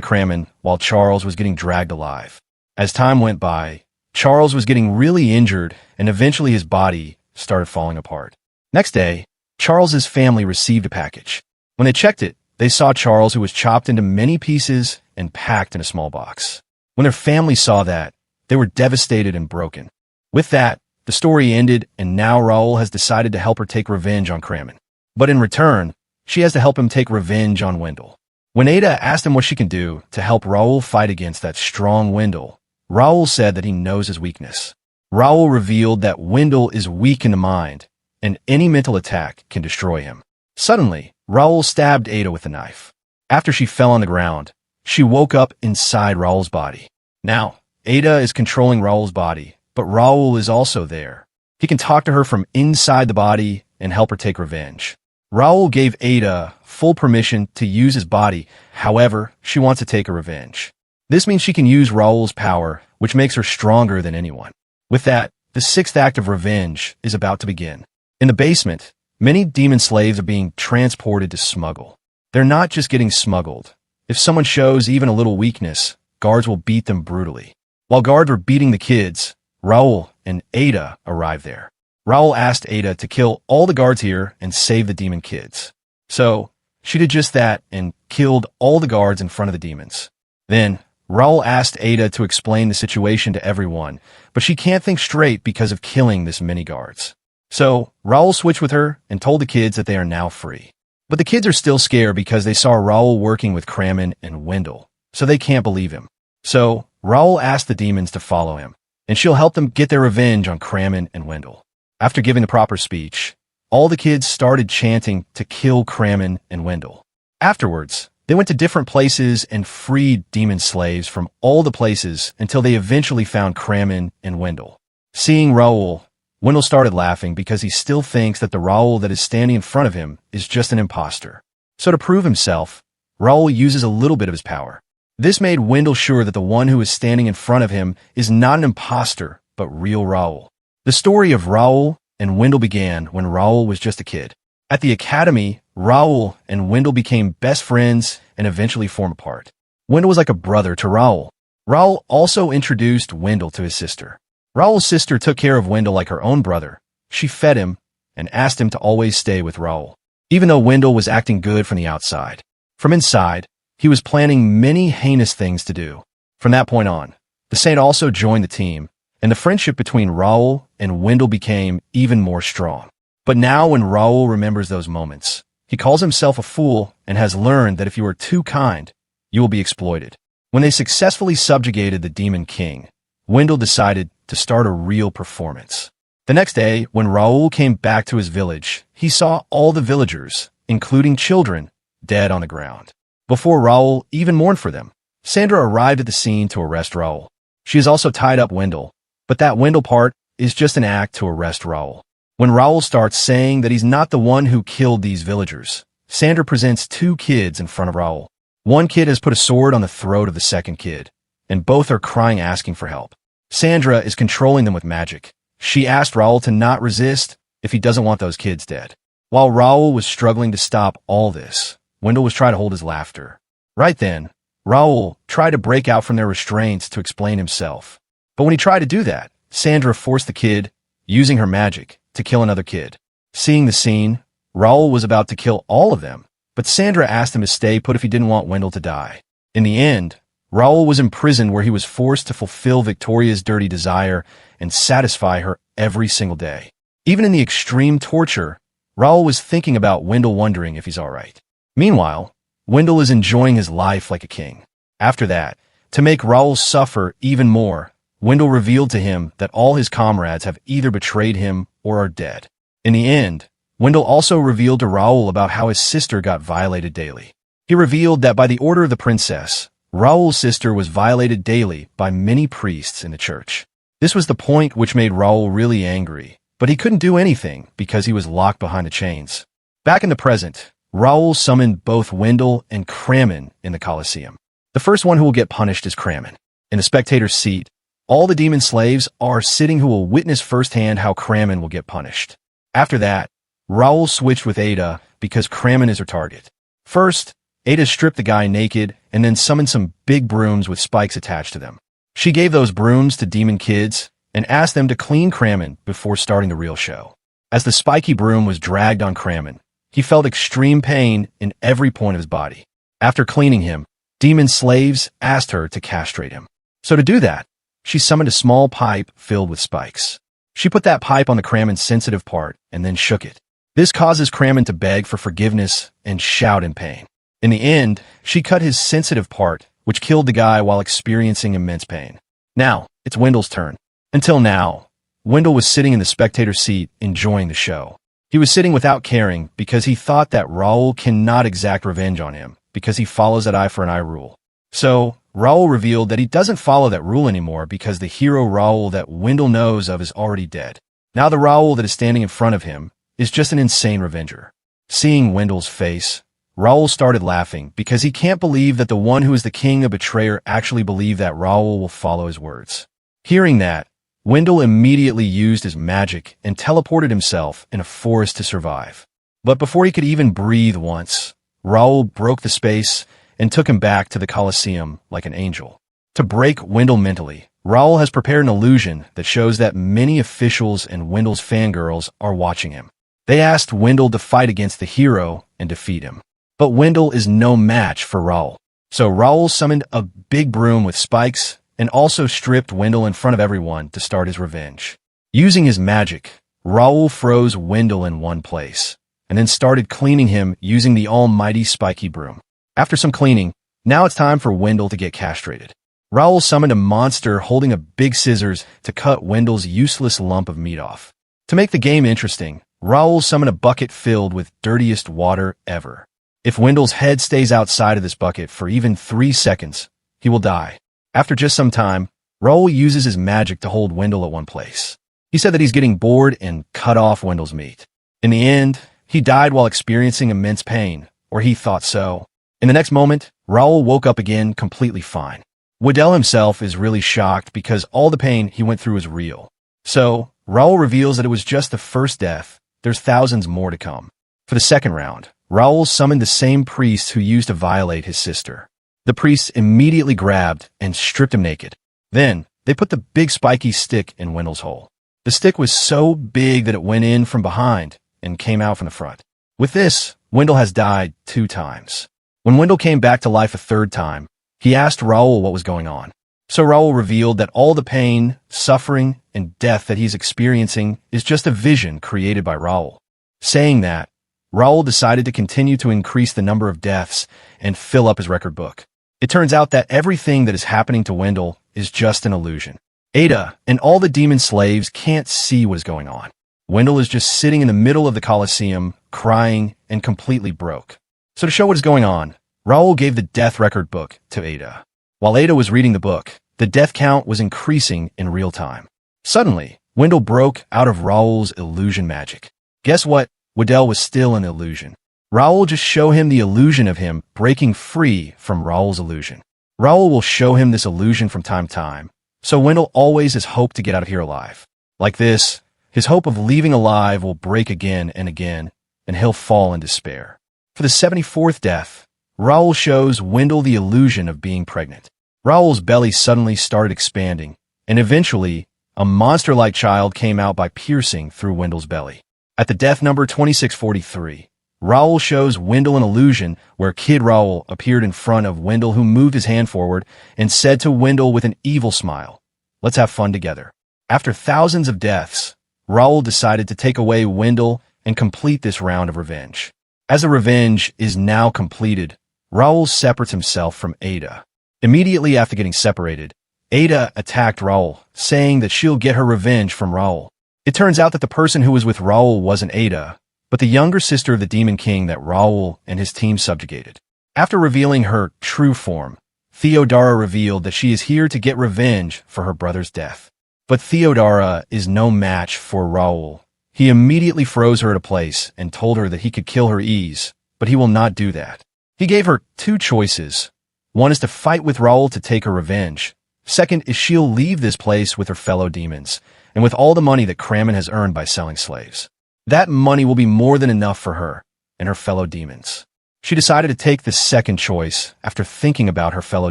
Kramen while Charles was getting dragged alive. As time went by, Charles was getting really injured and eventually his body started falling apart. Next day, Charles's family received a package. When they checked it, they saw Charles who was chopped into many pieces and packed in a small box. When their family saw that, they were devastated and broken. With that, the story ended and now Raoul has decided to help her take revenge on Kramen. But in return, she has to help him take revenge on Wendell. When Ada asked him what she can do to help Raoul fight against that strong Wendell, Raoul said that he knows his weakness. Raoul revealed that Wendell is weak in the mind, and any mental attack can destroy him. Suddenly, Raoul stabbed Ada with a knife. After she fell on the ground, she woke up inside Raoul's body. Now, Ada is controlling Raoul's body, but Raoul is also there. He can talk to her from inside the body and help her take revenge. Raoul gave Ada full permission to use his body, however, she wants to take her revenge. This means she can use Raoul's power, which makes her stronger than anyone. With that, the sixth act of revenge is about to begin. In the basement, many demon slaves are being transported to smuggle. They're not just getting smuggled. If someone shows even a little weakness, guards will beat them brutally. While guards were beating the kids, Raoul and Ada arrived there. Raoul asked Ada to kill all the guards here and save the demon kids. So, she did just that and killed all the guards in front of the demons. Then, Raoul asked Ada to explain the situation to everyone, but she can't think straight because of killing this many guards. So, Raoul switched with her and told the kids that they are now free. But the kids are still scared because they saw Raoul working with Kramen and Wendell, so they can't believe him. So, Raoul asked the demons to follow him, and she'll help them get their revenge on Kramen and Wendell. After giving the proper speech, all the kids started chanting to kill Kramen and Wendell. Afterwards, they went to different places and freed demon slaves from all the places until they eventually found Kramen and Wendell. Seeing Raoul, Wendell started laughing because he still thinks that the Raoul that is standing in front of him is just an imposter. So to prove himself, Raoul uses a little bit of his power. This made Wendell sure that the one who is standing in front of him is not an imposter, but real Raoul. The story of Raoul and Wendell began when Raoul was just a kid. At the academy, Raoul and Wendell became best friends and eventually formed apart. Wendell was like a brother to Raoul. Raoul also introduced Wendell to his sister. Raoul's sister took care of Wendell like her own brother. She fed him and asked him to always stay with Raoul, even though Wendell was acting good from the outside. From inside, he was planning many heinous things to do. From that point on, the saint also joined the team, and the friendship between Raoul and Wendell became even more strong. But now when Raoul remembers those moments, he calls himself a fool and has learned that if you are too kind, you will be exploited. When they successfully subjugated the Demon King, Wendell decided to start a real performance. The next day, when Raoul came back to his village, he saw all the villagers, including children, dead on the ground. Before Raoul even mourned for them, Sandra arrived at the scene to arrest Raoul. She has also tied up Wendell, but that Wendell part is just an act to arrest Raoul. When Raoul starts saying that he's not the one who killed these villagers, Sandra presents two kids in front of Raoul. One kid has put a sword on the throat of the second kid, and both are crying asking for help. Sandra is controlling them with magic. She asked Raoul to not resist if he doesn't want those kids dead. While Raoul was struggling to stop all this, Wendell was trying to hold his laughter. Right then, Raoul tried to break out from their restraints to explain himself. But when he tried to do that, Sandra forced the kid, using her magic, to kill another kid. Seeing the scene, Raoul was about to kill all of them, but Sandra asked him to stay put if he didn't want Wendell to die. In the end, Raoul was imprisoned where he was forced to fulfill Victoria's dirty desire and satisfy her every single day. Even in the extreme torture, Raoul was thinking about Wendell, wondering if he's all right. Meanwhile, Wendell is enjoying his life like a king. After that, to make Raoul suffer even more, Wendell revealed to him that all his comrades have either betrayed him or are dead. In the end, Wendell also revealed to Raoul about how his sister got violated daily. He revealed that by the order of the princess, Raoul's sister was violated daily by many priests in the church. This was the point which made Raoul really angry, but he couldn't do anything because he was locked behind the chains. Back in the present, Raoul summoned both Wendell and Cramen in the Colosseum. The first one who will get punished is Cramen. In the spectator's seat, all the demon slaves are sitting who will witness firsthand how Cramen will get punished. After that, Raoul switched with Ada because Cramen is her target. First, Ada stripped the guy naked and then summoned some big brooms with spikes attached to them. She gave those brooms to demon kids and asked them to clean Cramen before starting the real show. As the spiky broom was dragged on Cramen, he felt extreme pain in every point of his body. After cleaning him, demon slaves asked her to castrate him. So to do that, she summoned a small pipe filled with spikes. She put that pipe on the Cramen's sensitive part and then shook it. This causes Cramen to beg for forgiveness and shout in pain. In the end, she cut his sensitive part, which killed the guy while experiencing immense pain. Now, it's Wendell's turn. Until now, Wendell was sitting in the spectator's seat enjoying the show. He was sitting without caring because he thought that Raoul cannot exact revenge on him because he follows that eye for an eye rule. So, Raoul revealed that he doesn't follow that rule anymore because the hero Raoul that Wendell knows of is already dead. Now the Raoul that is standing in front of him is just an insane revenger. Seeing Wendell's face, Raoul started laughing because he can't believe that the one who is the king of betrayer actually believed that Raoul will follow his words. Hearing that, Wendell immediately used his magic and teleported himself in a forest to survive. But before he could even breathe once, Raoul broke the space and took him back to the Colosseum like an angel. To break Wendell mentally, Raoul has prepared an illusion that shows that many officials and Wendell's fangirls are watching him. They asked Wendell to fight against the hero and defeat him. But Wendell is no match for Raoul. So Raoul summoned a big broom with spikes and also stripped Wendell in front of everyone to start his revenge. Using his magic, Raoul froze Wendell in one place and then started cleaning him using the almighty spiky broom. After some cleaning, now it's time for Wendell to get castrated. Raoul summoned a monster holding a big scissors to cut Wendell's useless lump of meat off. To make the game interesting, Raoul summoned a bucket filled with dirtiest water ever. If Wendell's head stays outside of this bucket for even 3 seconds, he will die. After just some time, Raoul uses his magic to hold Wendell at one place. He said that he's getting bored and cut off Wendell's meat. In the end, he died while experiencing immense pain, or he thought so. In the next moment, Raoul woke up again completely fine. Wendell himself is really shocked because all the pain he went through is real. So, Raoul reveals that it was just the first death. There's thousands more to come. For the second round, Raoul summoned the same priests who used to violate his sister. The priests immediately grabbed and stripped him naked. Then, they put the big spiky stick in Wendell's hole. The stick was so big that it went in from behind and came out from the front. With this, Wendell has died 2 times. When Wendell came back to life a 3rd time, he asked Raoul what was going on. So Raoul revealed that all the pain, suffering, and death that he's experiencing is just a vision created by Raoul. Saying that, Raoul decided to continue to increase the number of deaths and fill up his record book. It turns out that everything that is happening to Wendell is just an illusion. Ada and all the demon slaves can't see what is going on. Wendell is just sitting in the middle of the Colosseum, crying and completely broke. So to show what is going on, Raoul gave the death record book to Ada. While Ada was reading the book, the death count was increasing in real time. Suddenly, Wendell broke out of Raoul's illusion magic. Guess what? Wendell was still an illusion. Raoul just showed him the illusion of him breaking free from Raoul's illusion. Raoul will show him this illusion from time to time, so Wendell always has hope to get out of here alive. Like this, his hope of leaving alive will break again and again, and he'll fall in despair. For the 74th death, Raoul shows Wendell the illusion of being pregnant. Raoul's belly suddenly started expanding, and eventually, a monster-like child came out by piercing through Wendell's belly. At the death number 2643, Raoul shows Wendell an illusion where Kid Raoul appeared in front of Wendell, who moved his hand forward and said to Wendell with an evil smile, "Let's have fun together." After thousands of deaths, Raoul decided to take away Wendell and complete this round of revenge. As the revenge is now completed, Raoul separates himself from Ada. Immediately after getting separated, Ada attacked Raoul, saying that she'll get her revenge from Raoul. It turns out that the person who was with Raoul wasn't Ada, but the younger sister of the Demon King that Raoul and his team subjugated. After revealing her true form, Theodora revealed that she is here to get revenge for her brother's death. But Theodora is no match for Raoul. He immediately froze her at a place and told her that he could kill her ease, but he will not do that. He gave her two choices. One is to fight with Raoul to take her revenge. Second is she'll leave this place with her fellow demons, and with all the money that Kramen has earned by selling slaves. That money will be more than enough for her and her fellow demons. She decided to take the second choice after thinking about her fellow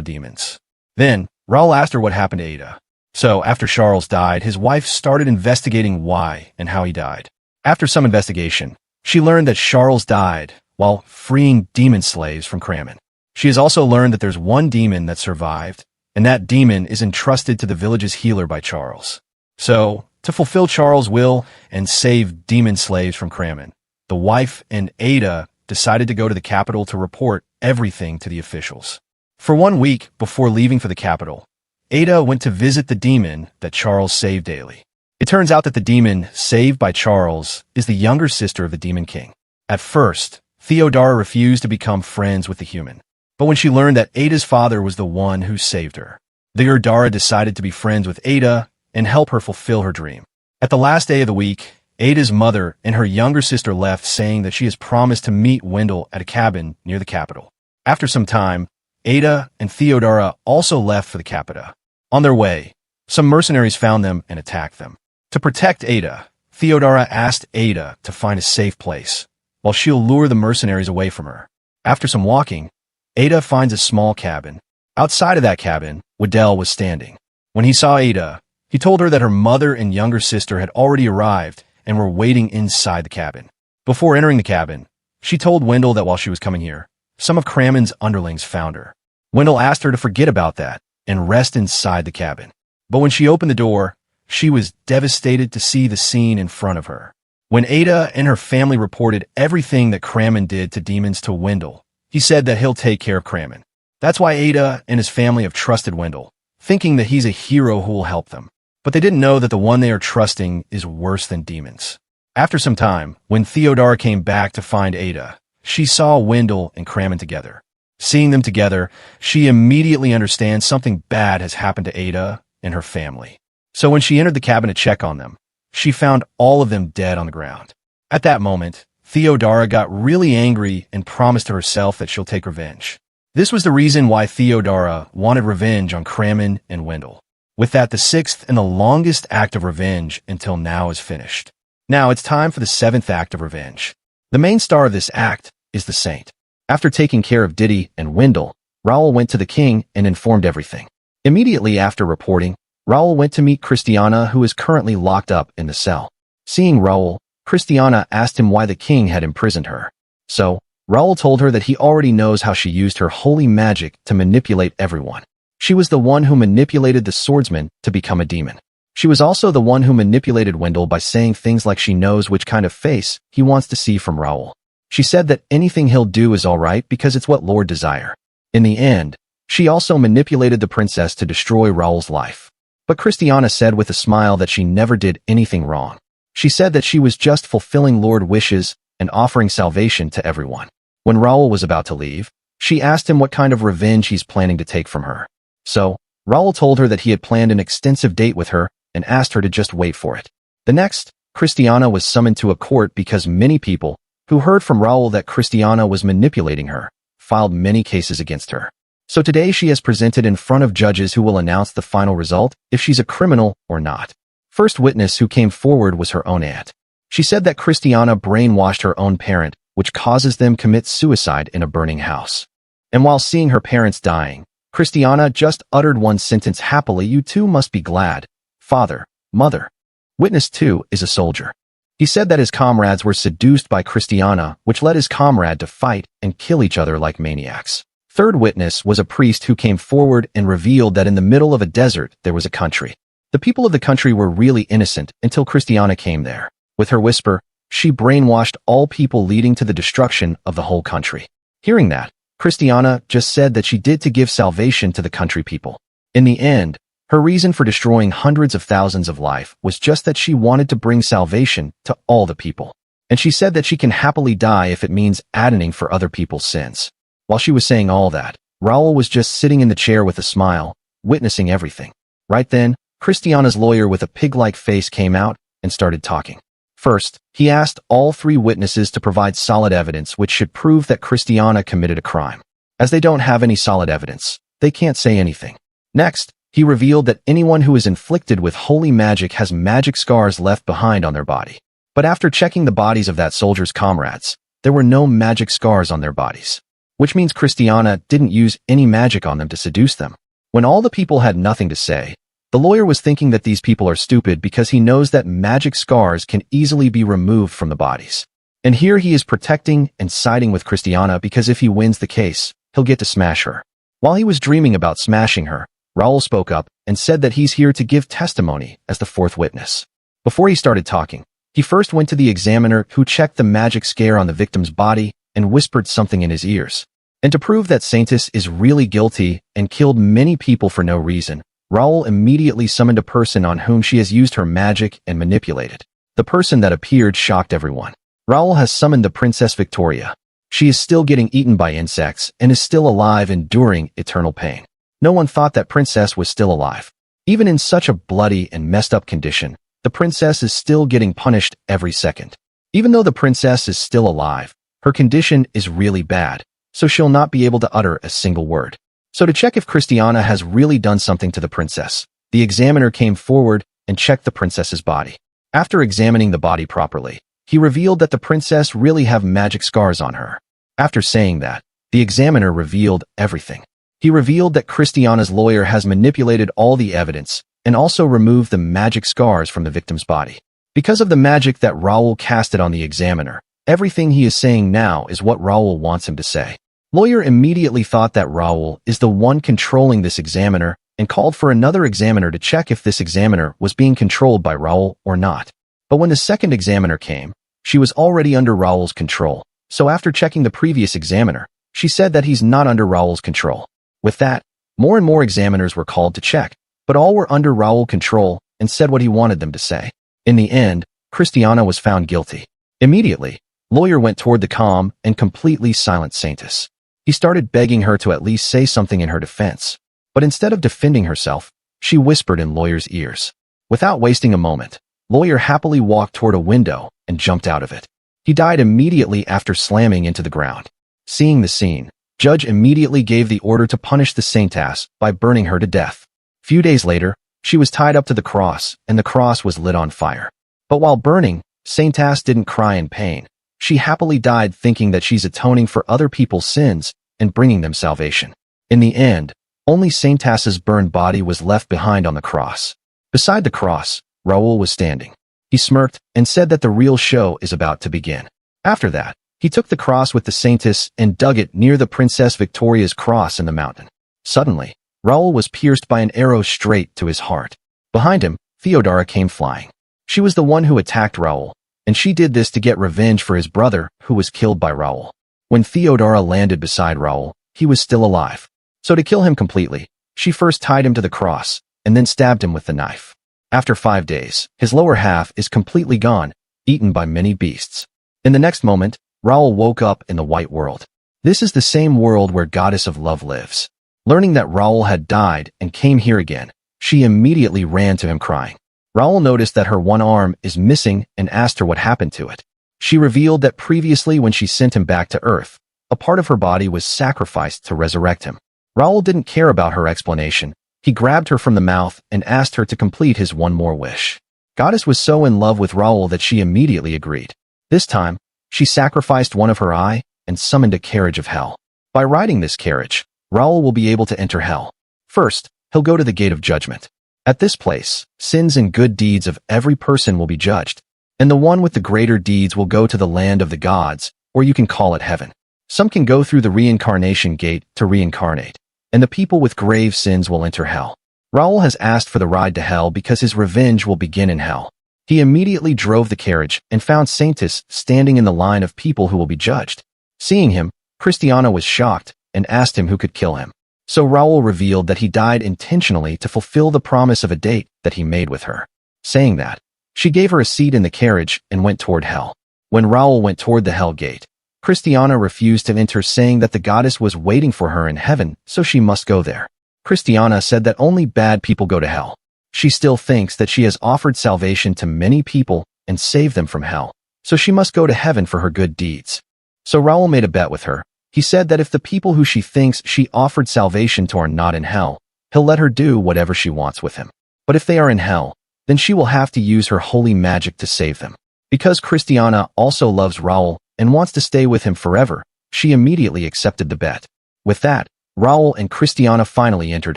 demons. Then, Raoul asked her what happened to Ada. So, after Charles died, his wife started investigating why and how he died. After some investigation, she learned that Charles died while freeing demon slaves from Kramen. She has also learned that there's one demon that survived, and that demon is entrusted to the village's healer by Charles. So, to fulfill Charles' will and save demon slaves from Kramen, the wife and Ada decided to go to the capital to report everything to the officials. For 1 week before leaving for the capital, Ada went to visit the demon that Charles saved daily. It turns out that the demon saved by Charles is the younger sister of the Demon King. At first, Theodora refused to become friends with the human. But when she learned that Ada's father was the one who saved her, Theodora decided to be friends with Ada and help her fulfill her dream. At the last day of the week, Ada's mother and her younger sister left, saying that she has promised to meet Wendell at a cabin near the capital. After some time, Ada and Theodora also left for the capital. On their way, some mercenaries found them and attacked them. To protect Ada, Theodora asked Ada to find a safe place, while she'll lure the mercenaries away from her. After some walking, Ada finds a small cabin. Outside of that cabin, Wendell was standing. When he saw Ada, he told her that her mother and younger sister had already arrived and were waiting inside the cabin. Before entering the cabin, she told Wendell that while she was coming here, some of Kramen's underlings found her. Wendell asked her to forget about that and rest inside the cabin. But when she opened the door, she was devastated to see the scene in front of her. When Ada and her family reported everything that Kramen did to demons to Wendell, he said that he'll take care of Kramen. That's why Ada and his family have trusted Wendell, thinking that he's a hero who will help them. But they didn't know that the one they are trusting is worse than demons. After some time, when Theodora came back to find Ada, she saw Wendell and Kramen together. Seeing them together, she immediately understands something bad has happened to Ada and her family. So when she entered the cabin to check on them, she found all of them dead on the ground. At that moment, Theodora got really angry and promised to herself that she'll take revenge. This was the reason why Theodora wanted revenge on Kramen and Wendell. With that, the sixth and the longest act of revenge until now is finished. Now it's time for the seventh act of revenge. The main star of this act is the Saint. After taking care of Diddy and Wendell, Raoul went to the king and informed everything. Immediately after reporting, Raoul went to meet Christiana, who is currently locked up in the cell. Seeing Raoul, Christiana asked him why the king had imprisoned her. So, Raoul told her that he already knows how she used her holy magic to manipulate everyone. She was the one who manipulated the swordsman to become a demon. She was also the one who manipulated Wendell by saying things like she knows which kind of face he wants to see from Raoul. She said that anything he'll do is alright because it's what Lord desire. In the end, she also manipulated the princess to destroy Raoul's life. But Christiana said with a smile that she never did anything wrong. She said that she was just fulfilling Lord wishes and offering salvation to everyone. When Raoul was about to leave, she asked him what kind of revenge he's planning to take from her. So, Raoul told her that he had planned an extensive date with her and asked her to just wait for it. The next, Christiana was summoned to a court because many people, who heard from Raoul that Christiana was manipulating her, filed many cases against her. So today she has presented in front of judges who will announce the final result if she's a criminal or not. First witness who came forward was her own aunt. She said that Christiana brainwashed her own parent, which causes them commit suicide in a burning house. And while seeing her parents dying, Christiana just uttered one sentence happily, "You too must be glad, father, Mother. Witness 2 is a soldier. He said that his comrades were seduced by Christiana, which led his comrade to fight and kill each other like maniacs. Third witness was a priest who came forward and revealed that in the middle of a desert there was a country. The people of the country were really innocent until Christiana came there. With her whisper, she brainwashed all people, leading to the destruction of the whole country. Hearing that, Christiana just said that she did to give salvation to the country people. In the end, her reason for destroying hundreds of thousands of life was just that she wanted to bring salvation to all the people. And she said that she can happily die if it means atoning for other people's sins. While she was saying all that, Raul was just sitting in the chair with a smile, witnessing everything. Right then, Christiana's lawyer with a pig-like face came out and started talking. First, he asked all three witnesses to provide solid evidence which should prove that Christiana committed a crime. As they don't have any solid evidence, they can't say anything. Next, he revealed that anyone who is inflicted with holy magic has magic scars left behind on their body. But after checking the bodies of that soldier's comrades, there were no magic scars on their bodies, which means Christiana didn't use any magic on them to seduce them. When all the people had nothing to say, the lawyer was thinking that these people are stupid because he knows that magic scars can easily be removed from the bodies. And here he is protecting and siding with Christiana because if he wins the case, he'll get to smash her. While he was dreaming about smashing her, Raul spoke up and said that he's here to give testimony as the fourth witness. Before he started talking, he first went to the examiner who checked the magic scare on the victim's body and whispered something in his ears. And to prove that Saintis is really guilty and killed many people for no reason, Raul immediately summoned a person on whom she has used her magic and manipulated. The person that appeared shocked everyone. Raul has summoned the Princess Victoria. She is still getting eaten by insects and is still alive, enduring eternal pain. No one thought that princess was still alive. Even in such a bloody and messed up condition, the princess is still getting punished every second. Even though the princess is still alive, her condition is really bad, so she'll not be able to utter a single word. So to check if Christiana has really done something to the princess, the examiner came forward and checked the princess's body. After examining the body properly, he revealed that the princess really have magic scars on her. After saying that, the examiner revealed everything. He revealed that Christiana's lawyer has manipulated all the evidence and also removed the magic scars from the victim's body. Because of the magic that Raul casted on the examiner, everything he is saying now is what Raul wants him to say. Lawyer immediately thought that Raul is the one controlling this examiner and called for another examiner to check if this examiner was being controlled by Raul or not. But when the second examiner came, she was already under Raul's control. So after checking the previous examiner, she said that he's not under Raul's control. With that, more and more examiners were called to check, but all were under Raul's control and said what he wanted them to say. In the end, Christiana was found guilty. Immediately, lawyer went toward the calm and completely silent Saintis. He started begging her to at least say something in her defense. But instead of defending herself, she whispered in lawyer's ears. Without wasting a moment, lawyer happily walked toward a window and jumped out of it. He died immediately after slamming into the ground. Seeing the scene, judge immediately gave the order to punish the Saintess by burning her to death. Few days later, she was tied up to the cross and the cross was lit on fire. But while burning, Saintess didn't cry in pain. She happily died thinking that she's atoning for other people's sins and bringing them salvation. In the end, only Saintess's burned body was left behind on the cross. Beside the cross, Raul was standing. He smirked and said that the real show is about to begin. After that, he took the cross with the Saintess and dug it near the Princess Victoria's cross in the mountain. Suddenly, Raul was pierced by an arrow straight to his heart. Behind him, Theodora came flying. She was the one who attacked Raul, and she did this to get revenge for his brother who was killed by Raul. When Theodora landed beside Raul, he was still alive. So to kill him completely, she first tied him to the cross and then stabbed him with the knife. After 5 days, his lower half is completely gone, eaten by many beasts. In the next moment, Raul woke up in the white world. This is the same world where Goddess of Love lives. Learning that Raul had died and came here again, she immediately ran to him crying. Raul noticed that her one arm is missing and asked her what happened to it. She revealed that previously when she sent him back to Earth, a part of her body was sacrificed to resurrect him. Raul didn't care about her explanation. He grabbed her from the mouth and asked her to complete his one more wish. Goddess was so in love with Raul that she immediately agreed. This time, she sacrificed one of her eye and summoned a carriage of hell. By riding this carriage, Raul will be able to enter hell. First, he'll go to the gate of judgment. At this place, sins and good deeds of every person will be judged, and the one with the greater deeds will go to the land of the gods, or you can call it heaven. Some can go through the reincarnation gate to reincarnate, and the people with grave sins will enter hell. Raul has asked for the ride to hell because his revenge will begin in hell. He immediately drove the carriage and found Saintis standing in the line of people who will be judged. Seeing him, Christiana was shocked and asked him who could kill him. So Raul revealed that he died intentionally to fulfill the promise of a date that he made with her. Saying that, she gave her a seat in the carriage and went toward hell. When Raul went toward the hell gate, Christiana refused to enter, saying that the goddess was waiting for her in heaven, so she must go there. Christiana said that only bad people go to hell. She still thinks that she has offered salvation to many people and saved them from hell, so she must go to heaven for her good deeds. So Raul made a bet with her. He said that if the people who she thinks she offered salvation to are not in hell, he'll let her do whatever she wants with him. But if they are in hell, then she will have to use her holy magic to save them. Because Christiana also loves Raul and wants to stay with him forever, she immediately accepted the bet. With that, Raul and Christiana finally entered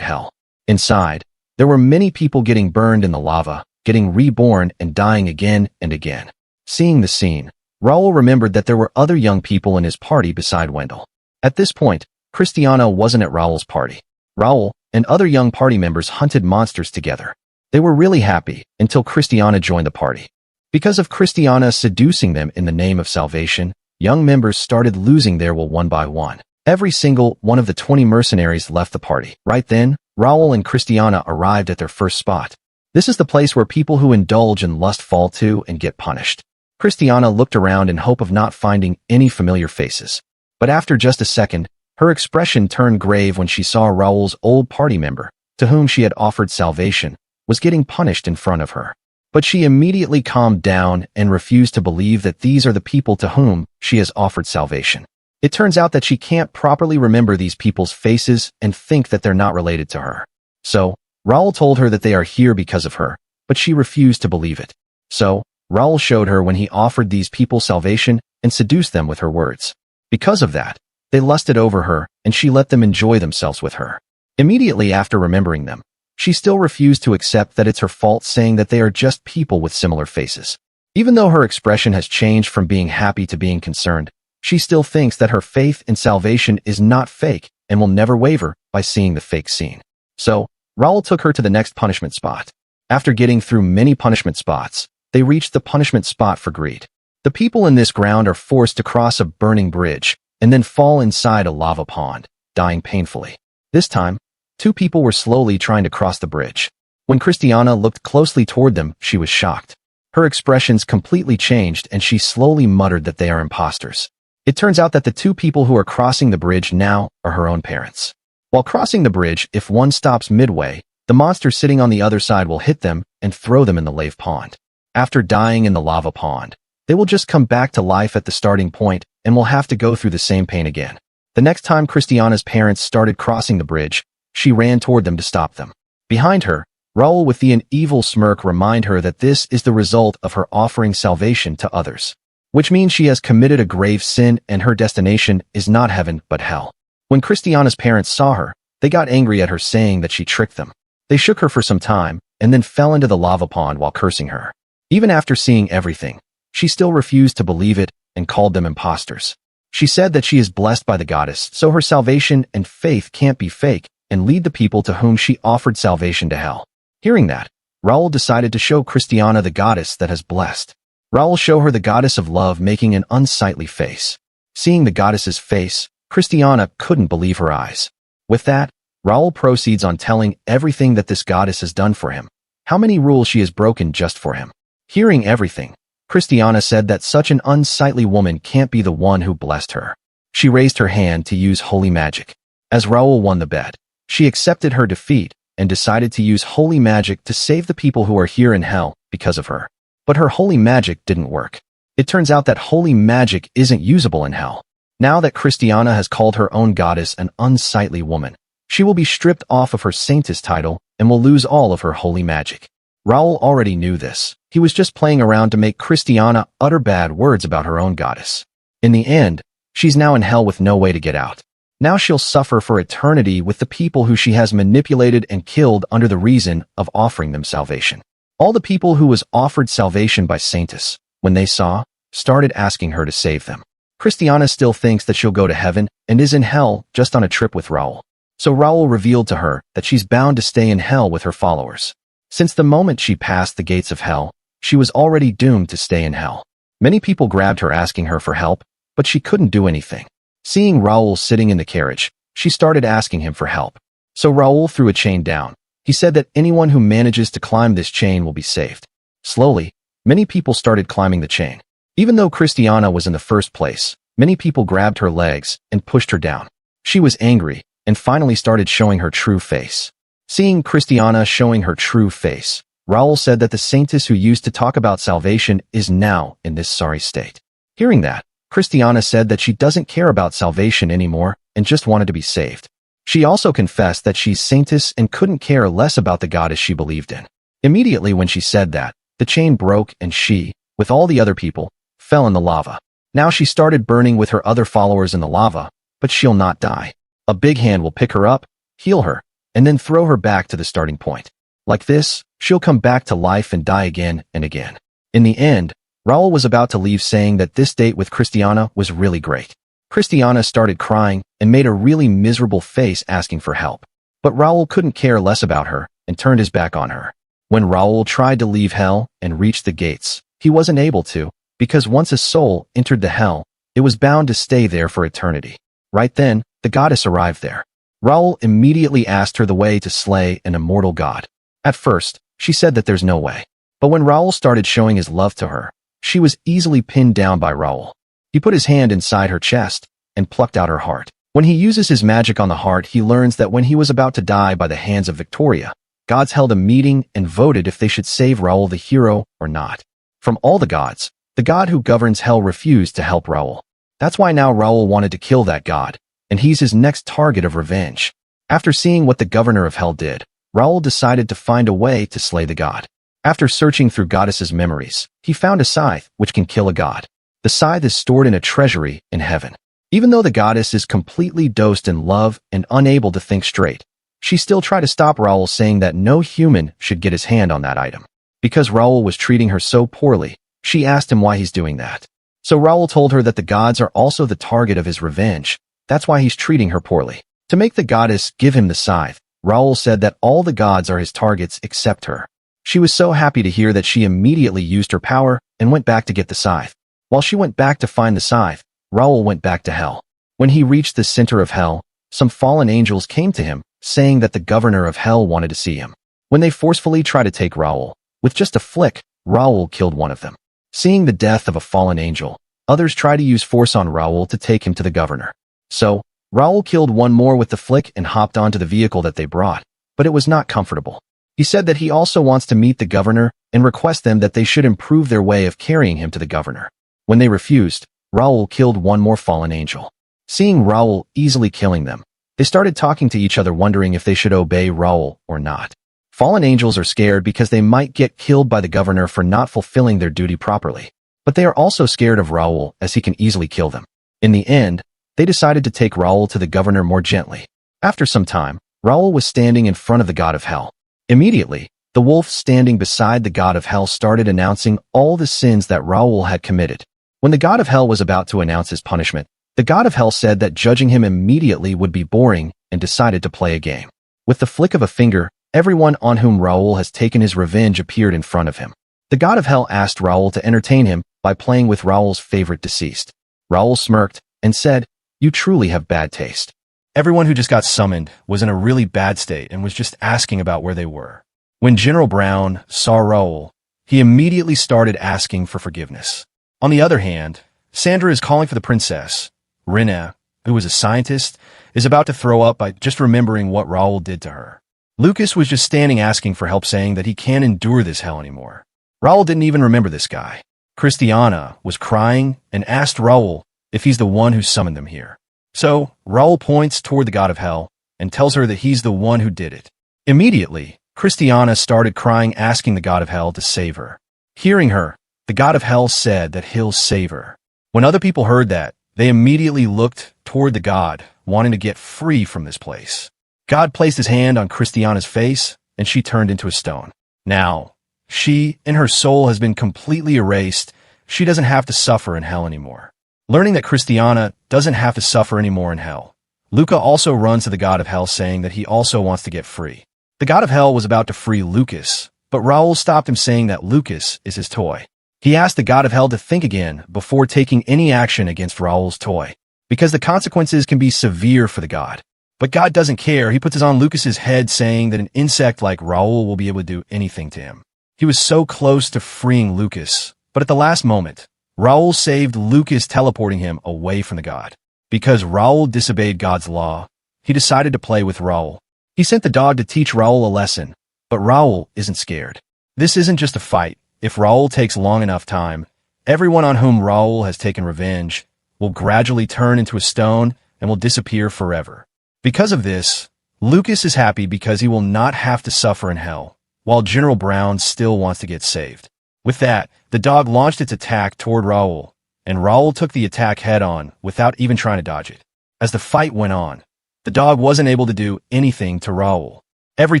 hell. Inside, there were many people getting burned in the lava, getting reborn and dying again and again. Seeing the scene, Raul remembered that there were other young people in his party beside Wendell. At this point, Christiana wasn't at Raul's party. Raul and other young party members hunted monsters together. They were really happy until Christiana joined the party. Because of Christiana seducing them in the name of salvation, young members started losing their will one by one. Every single one of the 20 mercenaries left the party. Right then, Raul and Christiana arrived at their first spot. This is the place where people who indulge in lust fall to and get punished. Christiana looked around in hope of not finding any familiar faces. But after just a second, her expression turned grave when she saw Raul's old party member, to whom she had offered salvation, was getting punished in front of her. But she immediately calmed down and refused to believe that these are the people to whom she has offered salvation. It turns out that she can't properly remember these people's faces and think that they're not related to her. So, Raul told her that they are here because of her, but she refused to believe it. So, Raul showed her when he offered these people salvation and seduced them with her words. Because of that, they lusted over her and she let them enjoy themselves with her. Immediately after remembering them, she still refused to accept that it's her fault, saying that they are just people with similar faces. Even though her expression has changed from being happy to being concerned, she still thinks that her faith in salvation is not fake and will never waver by seeing the fake scene. So, Raul took her to the next punishment spot. After getting through many punishment spots, they reached the punishment spot for greed. The people in this ground are forced to cross a burning bridge and then fall inside a lava pond, dying painfully. This time, 2 people were slowly trying to cross the bridge. When Christiana looked closely toward them, she was shocked. Her expressions completely changed and she slowly muttered that they are imposters. It turns out that the 2 people who are crossing the bridge now are her own parents. While crossing the bridge, if one stops midway, the monster sitting on the other side will hit them and throw them in the lava pond. After dying in the lava pond, they will just come back to life at the starting point and will have to go through the same pain again. The next time Christiana's parents started crossing the bridge, she ran toward them to stop them. Behind her, Raul with an evil smirk reminded her that this is the result of her offering salvation to others, which means she has committed a grave sin and her destination is not heaven but hell. When Christiana's parents saw her, they got angry at her, saying that she tricked them. They shook her for some time and then fell into the lava pond while cursing her. Even after seeing everything, she still refused to believe it and called them imposters. She said that she is blessed by the goddess, so her salvation and faith can't be fake and lead the people to whom she offered salvation to hell. Hearing that, Raul decided to show Christiana the goddess that has blessed. Raul showed her the goddess of love, making an unsightly face. Seeing the goddess's face, Christiana couldn't believe her eyes. With that, Raul proceeds on telling everything that this goddess has done for him, how many rules she has broken just for him. Hearing everything, Christiana said that such an unsightly woman can't be the one who blessed her. She raised her hand to use holy magic. As Raul won the bet, she accepted her defeat and decided to use holy magic to save the people who are here in hell because of her. But her holy magic didn't work. It turns out that holy magic isn't usable in hell. Now that Christiana has called her own goddess an unsightly woman, she will be stripped off of her saintess title and will lose all of her holy magic. Raul already knew this. He was just playing around to make Christiana utter bad words about her own goddess. In the end, she's now in hell with no way to get out. Now she'll suffer for eternity with the people who she has manipulated and killed under the reason of offering them salvation. All the people who was offered salvation by Saintus, when they saw, started asking her to save them. Christiana still thinks that she'll go to heaven and is in hell just on a trip with Raul. So Raul revealed to her that she's bound to stay in hell with her followers. Since the moment she passed the gates of hell, she was already doomed to stay in hell. Many people grabbed her asking her for help, but she couldn't do anything. Seeing Raul sitting in the carriage, she started asking him for help. So Raul threw a chain down. He said that anyone who manages to climb this chain will be saved. Slowly, many people started climbing the chain. Even though Christiana was in the first place, many people grabbed her legs and pushed her down. She was angry and finally started showing her true face. Seeing Christiana showing her true face, Raul said that the Saintus who used to talk about salvation is now in this sorry state. Hearing that, Christiana said that she doesn't care about salvation anymore and just wanted to be saved. She also confessed that she's Saintus and couldn't care less about the goddess she believed in. Immediately when she said that, the chain broke and she, with all the other people, fell in the lava. Now she started burning with her other followers in the lava, but she'll not die. A big hand will pick her up, heal her, and then throw her back to the starting point. Like this, she'll come back to life and die again and again. In the end, Raul was about to leave saying that this date with Christiana was really great. Christiana started crying and made a really miserable face asking for help. But Raul couldn't care less about her and turned his back on her. When Raul tried to leave hell and reach the gates, he wasn't able to, because once a soul entered the hell, it was bound to stay there for eternity. Right then, the goddess arrived there. Raul immediately asked her the way to slay an immortal god. At first, she said that there's no way. But when Raul started showing his love to her, she was easily pinned down by Raul. He put his hand inside her chest and plucked out her heart. When he uses his magic on the heart, he learns that when he was about to die by the hands of Victoria, gods held a meeting and voted if they should save Raul the hero or not. From all the gods, the god who governs hell refused to help Raul. That's why now Raul wanted to kill that god, and he's his next target of revenge. After seeing what the governor of hell did, Raul decided to find a way to slay the god. After searching through goddesses' memories, he found a scythe which can kill a god. The scythe is stored in a treasury in heaven. Even though the goddess is completely dosed in love and unable to think straight, she still tried to stop Raul, saying that no human should get his hand on that item. Because Raul was treating her so poorly, she asked him why he's doing that. So Raul told her that the gods are also the target of his revenge. That's why he's treating her poorly. To make the goddess give him the scythe, Raul said that all the gods are his targets except her. She was so happy to hear that she immediately used her power and went back to get the scythe. While she went back to find the scythe, Raul went back to hell. When he reached the center of hell, some fallen angels came to him, saying that the governor of hell wanted to see him. When they forcefully tried to take Raul, with just a flick, Raul killed one of them. Seeing the death of a fallen angel, others tried to use force on Raul to take him to the governor. So, Raul killed one more with the flick and hopped onto the vehicle that they brought, but it was not comfortable. He said that he also wants to meet the governor and request them that they should improve their way of carrying him to the governor. When they refused, Raul killed one more fallen angel. Seeing Raul easily killing them, they started talking to each other, wondering if they should obey Raul or not. Fallen angels are scared because they might get killed by the governor for not fulfilling their duty properly. But they are also scared of Raul, as he can easily kill them. In the end, they decided to take Raul to the governor more gently. After some time, Raul was standing in front of the god of hell. Immediately, the wolf standing beside the god of hell started announcing all the sins that Raul had committed. When the god of hell was about to announce his punishment, the god of hell said that judging him immediately would be boring and decided to play a game. With the flick of a finger, everyone on whom Raul has taken his revenge appeared in front of him. The god of hell asked Raul to entertain him by playing with Raul's favorite deceased. Raul smirked and said, "You truly have bad taste." Everyone who just got summoned was in a really bad state and was just asking about where they were. When General Brown saw Raul, he immediately started asking for forgiveness. On the other hand, Sandra is calling for the princess. Rena, who was a scientist, is about to throw up by just remembering what Raul did to her. Lucas was just standing asking for help, saying that he can't endure this hell anymore. Raul didn't even remember this guy. Christiana was crying and asked Raul if he's the one who summoned them here. So, Raul points toward the god of hell and tells her that he's the one who did it. Immediately, Christiana started crying, asking the god of hell to save her. Hearing her, the god of hell said that he'll save her. When other people heard that, they immediately looked toward the god, wanting to get free from this place. God placed his hand on Christiana's face, and she turned into a stone. Now, she and her soul has been completely erased. She doesn't have to suffer in hell anymore. Learning that Christiana doesn't have to suffer anymore in hell, Luca also runs to the god of hell saying that he also wants to get free. The god of hell was about to free Lucas, but Raul stopped him saying that Lucas is his toy. He asked the god of hell to think again before taking any action against Raul's toy, because the consequences can be severe for the god. But God doesn't care. He puts it on Lucas's head saying that an insect like Raul will be able to do anything to him. He was so close to freeing Lucas, but at the last moment, Raul saved Lucas, teleporting him away from the god. Because Raul disobeyed God's law, he decided to play with Raul. He sent the dog to teach Raul a lesson, but Raul isn't scared. This isn't just a fight. If Raul takes long enough time, everyone on whom Raul has taken revenge will gradually turn into a stone and will disappear forever. Because of this, Lucas is happy because he will not have to suffer in hell, while General Brown still wants to get saved. With that, the dog launched its attack toward Raul, and Raul took the attack head-on without even trying to dodge it. As the fight went on, the dog wasn't able to do anything to Raul. Every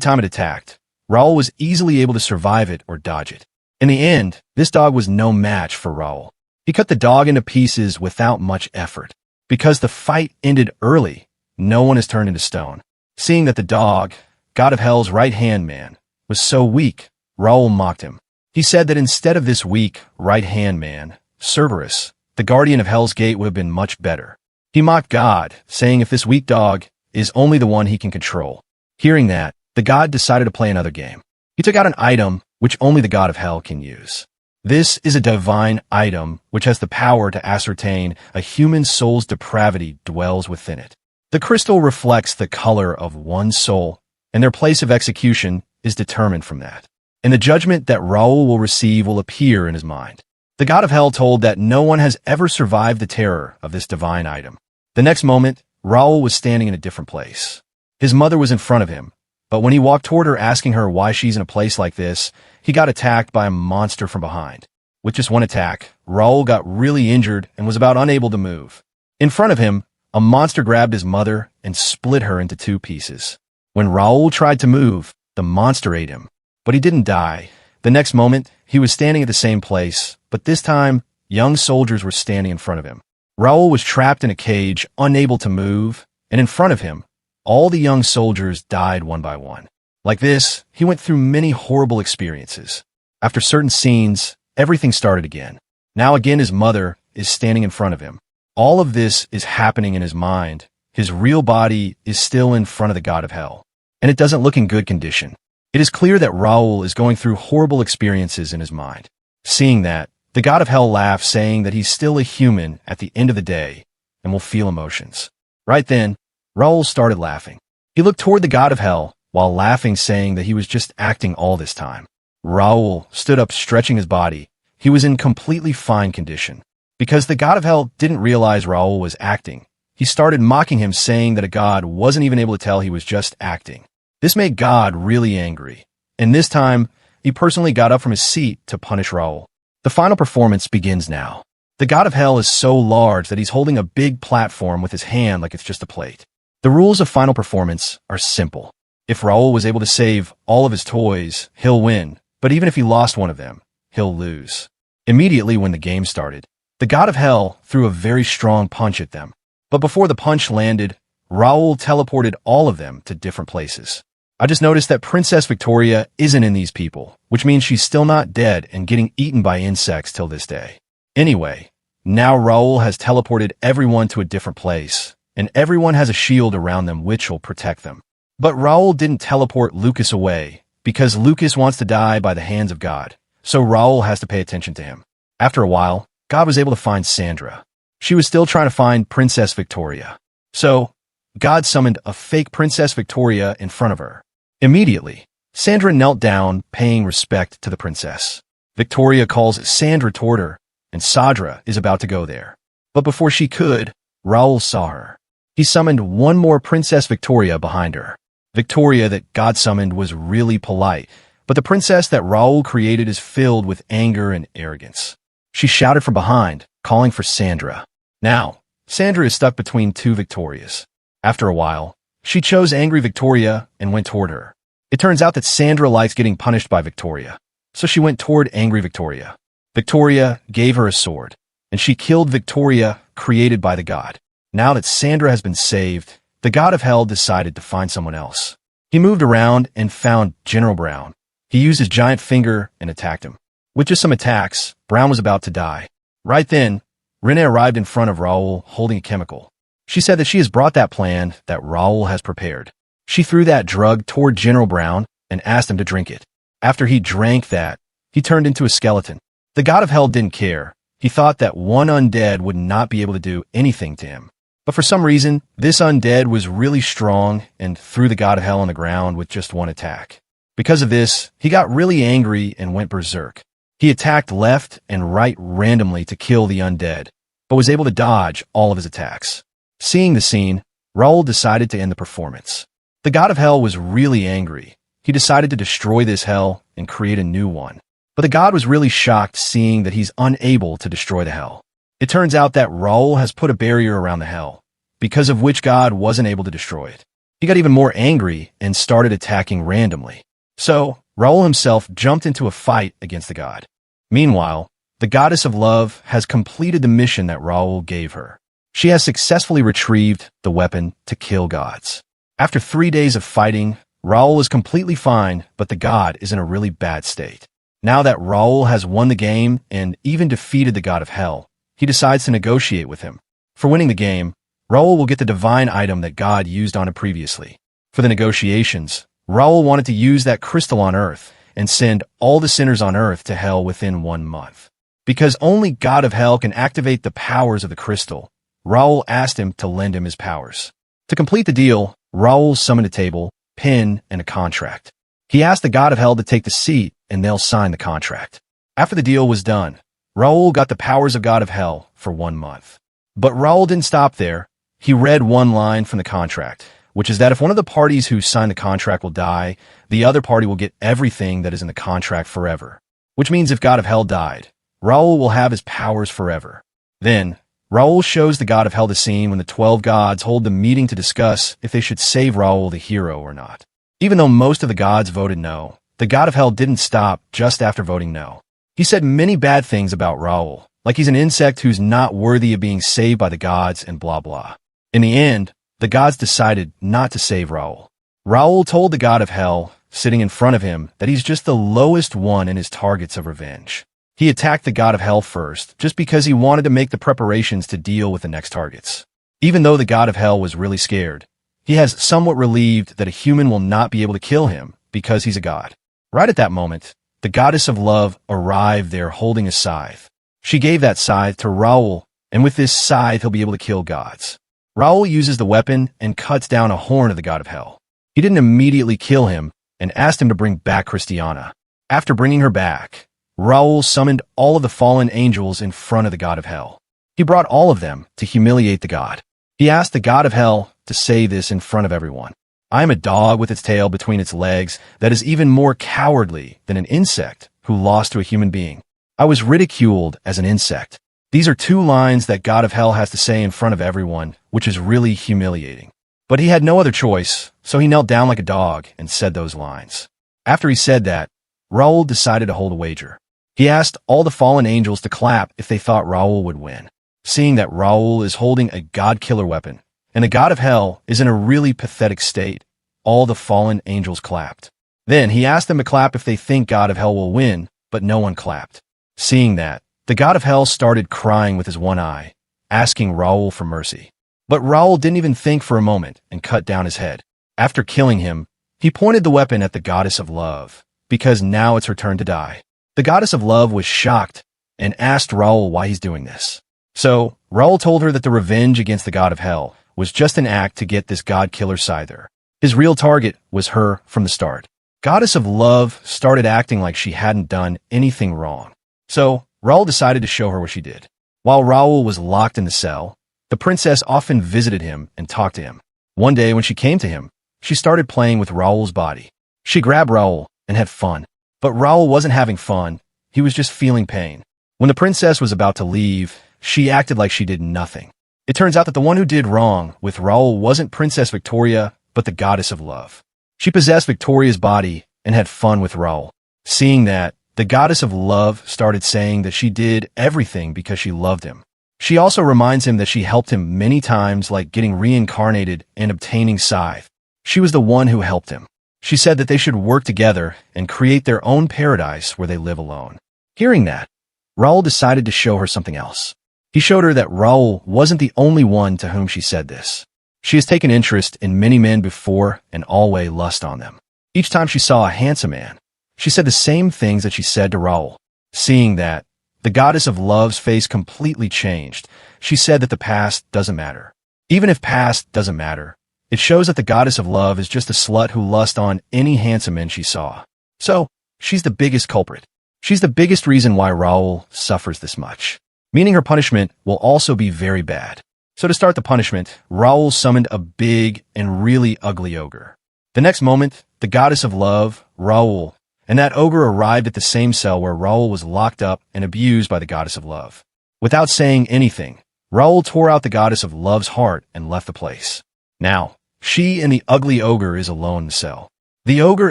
time it attacked, Raul was easily able to survive it or dodge it. In the end, this dog was no match for Raul. He cut the dog into pieces without much effort. Because the fight ended early, no one is turned into stone. Seeing that the dog, god of hell's right-hand man, was so weak, Raul mocked him. He said that instead of this weak right-hand man, Cerberus, the guardian of Hell's Gate, would have been much better. He mocked God, saying if this weak dog is only the one he can control. Hearing that, the god decided to play another game. He took out an item which only the god of hell can use. This is a divine item which has the power to ascertain a human soul's depravity dwells within it. The crystal reflects the color of one's soul, and their place of execution is determined from that. And the judgment that Raul will receive will appear in his mind. The god of hell told that no one has ever survived the terror of this divine item. The next moment, Raul was standing in a different place. His mother was in front of him, but when he walked toward her asking her why she's in a place like this, he got attacked by a monster from behind. With just one attack, Raul got really injured and was about unable to move. In front of him, a monster grabbed his mother and split her into two pieces. When Raul tried to move, the monster ate him, but he didn't die. The next moment, he was standing at the same place, but this time, young soldiers were standing in front of him. Raul was trapped in a cage, unable to move, and in front of him, all the young soldiers died one by one. Like this, he went through many horrible experiences. After certain scenes, everything started again. Now again his mother is standing in front of him. All of this is happening in his mind. His real body is still in front of the god of hell, and it doesn't look in good condition. It is clear that Raul is going through horrible experiences in his mind. Seeing that, the god of hell laughs, saying that he's still a human at the end of the day and will feel emotions. Right then, Raul started laughing. He looked toward the god of hell while laughing, saying that he was just acting all this time. Raul stood up, stretching his body. He was in completely fine condition. Because the god of hell didn't realize Raul was acting, he started mocking him, saying that a god wasn't even able to tell he was just acting. This made God really angry, and this time, he personally got up from his seat to punish Raul. The final performance begins now. The god of hell is so large that he's holding a big platform with his hand like it's just a plate. The rules of final performance are simple. If Raul was able to save all of his toys, he'll win, but even if he lost one of them, he'll lose. Immediately when the game started, the god of hell threw a very strong punch at them. But before the punch landed, Raul teleported all of them to different places. I just noticed that Princess Victoria isn't in these people, which means she's still not dead and getting eaten by insects till this day. Anyway, now Raul has teleported everyone to a different place, and everyone has a shield around them which will protect them. But Raul didn't teleport Lucas away, because Lucas wants to die by the hands of God, so Raul has to pay attention to him. After a while, God was able to find Sandra. She was still trying to find Princess Victoria. So, God summoned a fake Princess Victoria in front of her. Immediately, Sandra knelt down, paying respect to the princess. Victoria calls Sandra toward her, and Sadra is about to go there. But before she could, Raul saw her. He summoned one more Princess Victoria behind her. Victoria that God summoned was really polite, but the princess that Raul created is filled with anger and arrogance. She shouted from behind, calling for Sandra. Now, Sandra is stuck between two Victorias. After a while, she chose angry Victoria and went toward her. It turns out that Sandra likes getting punished by Victoria, so she went toward angry Victoria. Victoria gave her a sword, and she killed Victoria, created by the god. Now that Sandra has been saved, the god of hell decided to find someone else. He moved around and found General Brown. He used his giant finger and attacked him. With just some attacks, Brown was about to die. Right then, Rene arrived in front of Raoul holding a chemical. She said that she has brought that plan that Raoul has prepared. She threw that drug toward General Brown and asked him to drink it. After he drank that, he turned into a skeleton. The god of hell didn't care. He thought that one undead would not be able to do anything to him. But for some reason, this undead was really strong and threw the god of hell on the ground with just one attack. Because of this, he got really angry and went berserk. He attacked left and right randomly to kill the undead, but was able to dodge all of his attacks. Seeing the scene, Raoul decided to end the performance. The god of hell was really angry. He decided to destroy this hell and create a new one. But the god was really shocked seeing that he's unable to destroy the hell. It turns out that Raoul has put a barrier around the hell, because of which God wasn't able to destroy it. He got even more angry and started attacking randomly. So, Raoul himself jumped into a fight against the god. Meanwhile, the goddess of love has completed the mission that Raoul gave her. She has successfully retrieved the weapon to kill gods. After 3 days of fighting, Raoul is completely fine, but the god is in a really bad state. Now that Raoul has won the game and even defeated the god of hell, he decides to negotiate with him. For winning the game, Raoul will get the divine item that God used on him previously. For the negotiations, Raoul wanted to use that crystal on Earth and send all the sinners on Earth to hell within 1 month. Because only God of hell can activate the powers of the crystal, Raoul asked him to lend him his powers. To complete the deal, Raoul summoned a table, pen, and a contract. He asked the god of hell to take the seat and they'll sign the contract. After the deal was done, Raoul got the powers of God of hell for 1 month. But Raoul didn't stop there. He read one line from the contract, which is that if one of the parties who signed the contract will die, the other party will get everything that is in the contract forever. Which means if God of hell died, Raoul will have his powers forever. Then, Raoul shows the god of hell the scene when the 12 gods hold the meeting to discuss if they should save Raoul the hero or not. Even though most of the gods voted no, the god of hell didn't stop just after voting no. He said many bad things about Raoul, like he's an insect who's not worthy of being saved by the gods and blah blah. In the end, the gods decided not to save Raoul. Raoul told the god of hell, sitting in front of him, that he's just the lowest one in his targets of revenge. He attacked the god of hell first, just because he wanted to make the preparations to deal with the next targets. Even though the god of hell was really scared, he has somewhat relieved that a human will not be able to kill him because he's a god. Right at that moment, the goddess of love arrived there holding a scythe. She gave that scythe to Raoul, and with this scythe he'll be able to kill gods. Raoul uses the weapon and cuts down a horn of the god of hell. He didn't immediately kill him and asked him to bring back Christiana. After bringing her back, Raoul summoned all of the fallen angels in front of the god of hell. He brought all of them to humiliate the god. He asked the god of hell to say this in front of everyone. I am a dog with its tail between its legs that is even more cowardly than an insect who lost to a human being. I was ridiculed as an insect. These are 2 lines that God of Hell has to say in front of everyone, which is really humiliating. But he had no other choice, so he knelt down like a dog and said those lines. After he said that, Raoul decided to hold a wager. He asked all the fallen angels to clap if they thought Raoul would win. Seeing that Raoul is holding a god-killer weapon, and the god of hell is in a really pathetic state, all the fallen angels clapped. Then he asked them to clap if they think God of hell will win, but no one clapped. Seeing that, the god of hell started crying with his one eye, asking Raoul for mercy. But Raoul didn't even think for a moment and cut down his head. After killing him, he pointed the weapon at the goddess of love, because now it's her turn to die. The goddess of love was shocked and asked Raoul why he's doing this. So, Raoul told her that the revenge against the god of hell was just an act to get this god-killer scyther. His real target was her from the start. Goddess of love started acting like she hadn't done anything wrong. So, Raoul decided to show her what she did. While Raoul was locked in the cell, the princess often visited him and talked to him. One day when she came to him, she started playing with Raoul's body. She grabbed Raoul and had fun. But Raoul wasn't having fun, he was just feeling pain. When the princess was about to leave, she acted like she did nothing. It turns out that the one who did wrong with Raoul wasn't Princess Victoria, but the goddess of love. She possessed Victoria's body and had fun with Raoul. Seeing that, the goddess of love started saying that she did everything because she loved him. She also reminds him that she helped him many times, like getting reincarnated and obtaining Scythe. She was the one who helped him. She said that they should work together and create their own paradise where they live alone. Hearing that, Raoul decided to show her something else. He showed her that Raoul wasn't the only one to whom she said this. She has taken interest in many men before and always lust on them. Each time she saw a handsome man, she said the same things that she said to Raoul. Seeing that, the goddess of love's face completely changed. She said that the past doesn't matter. Even if past doesn't matter, it shows that the goddess of love is just a slut who lust on any handsome man she saw. So, she's the biggest culprit. She's the biggest reason why Raoul suffers this much. Meaning her punishment will also be very bad. So to start the punishment, Raoul summoned a big and really ugly ogre. The next moment, the goddess of love, Raoul, and that ogre arrived at the same cell where Raoul was locked up and abused by the goddess of love. Without saying anything, Raoul tore out the goddess of love's heart and left the place. Now, she and the ugly ogre is alone in the cell. The ogre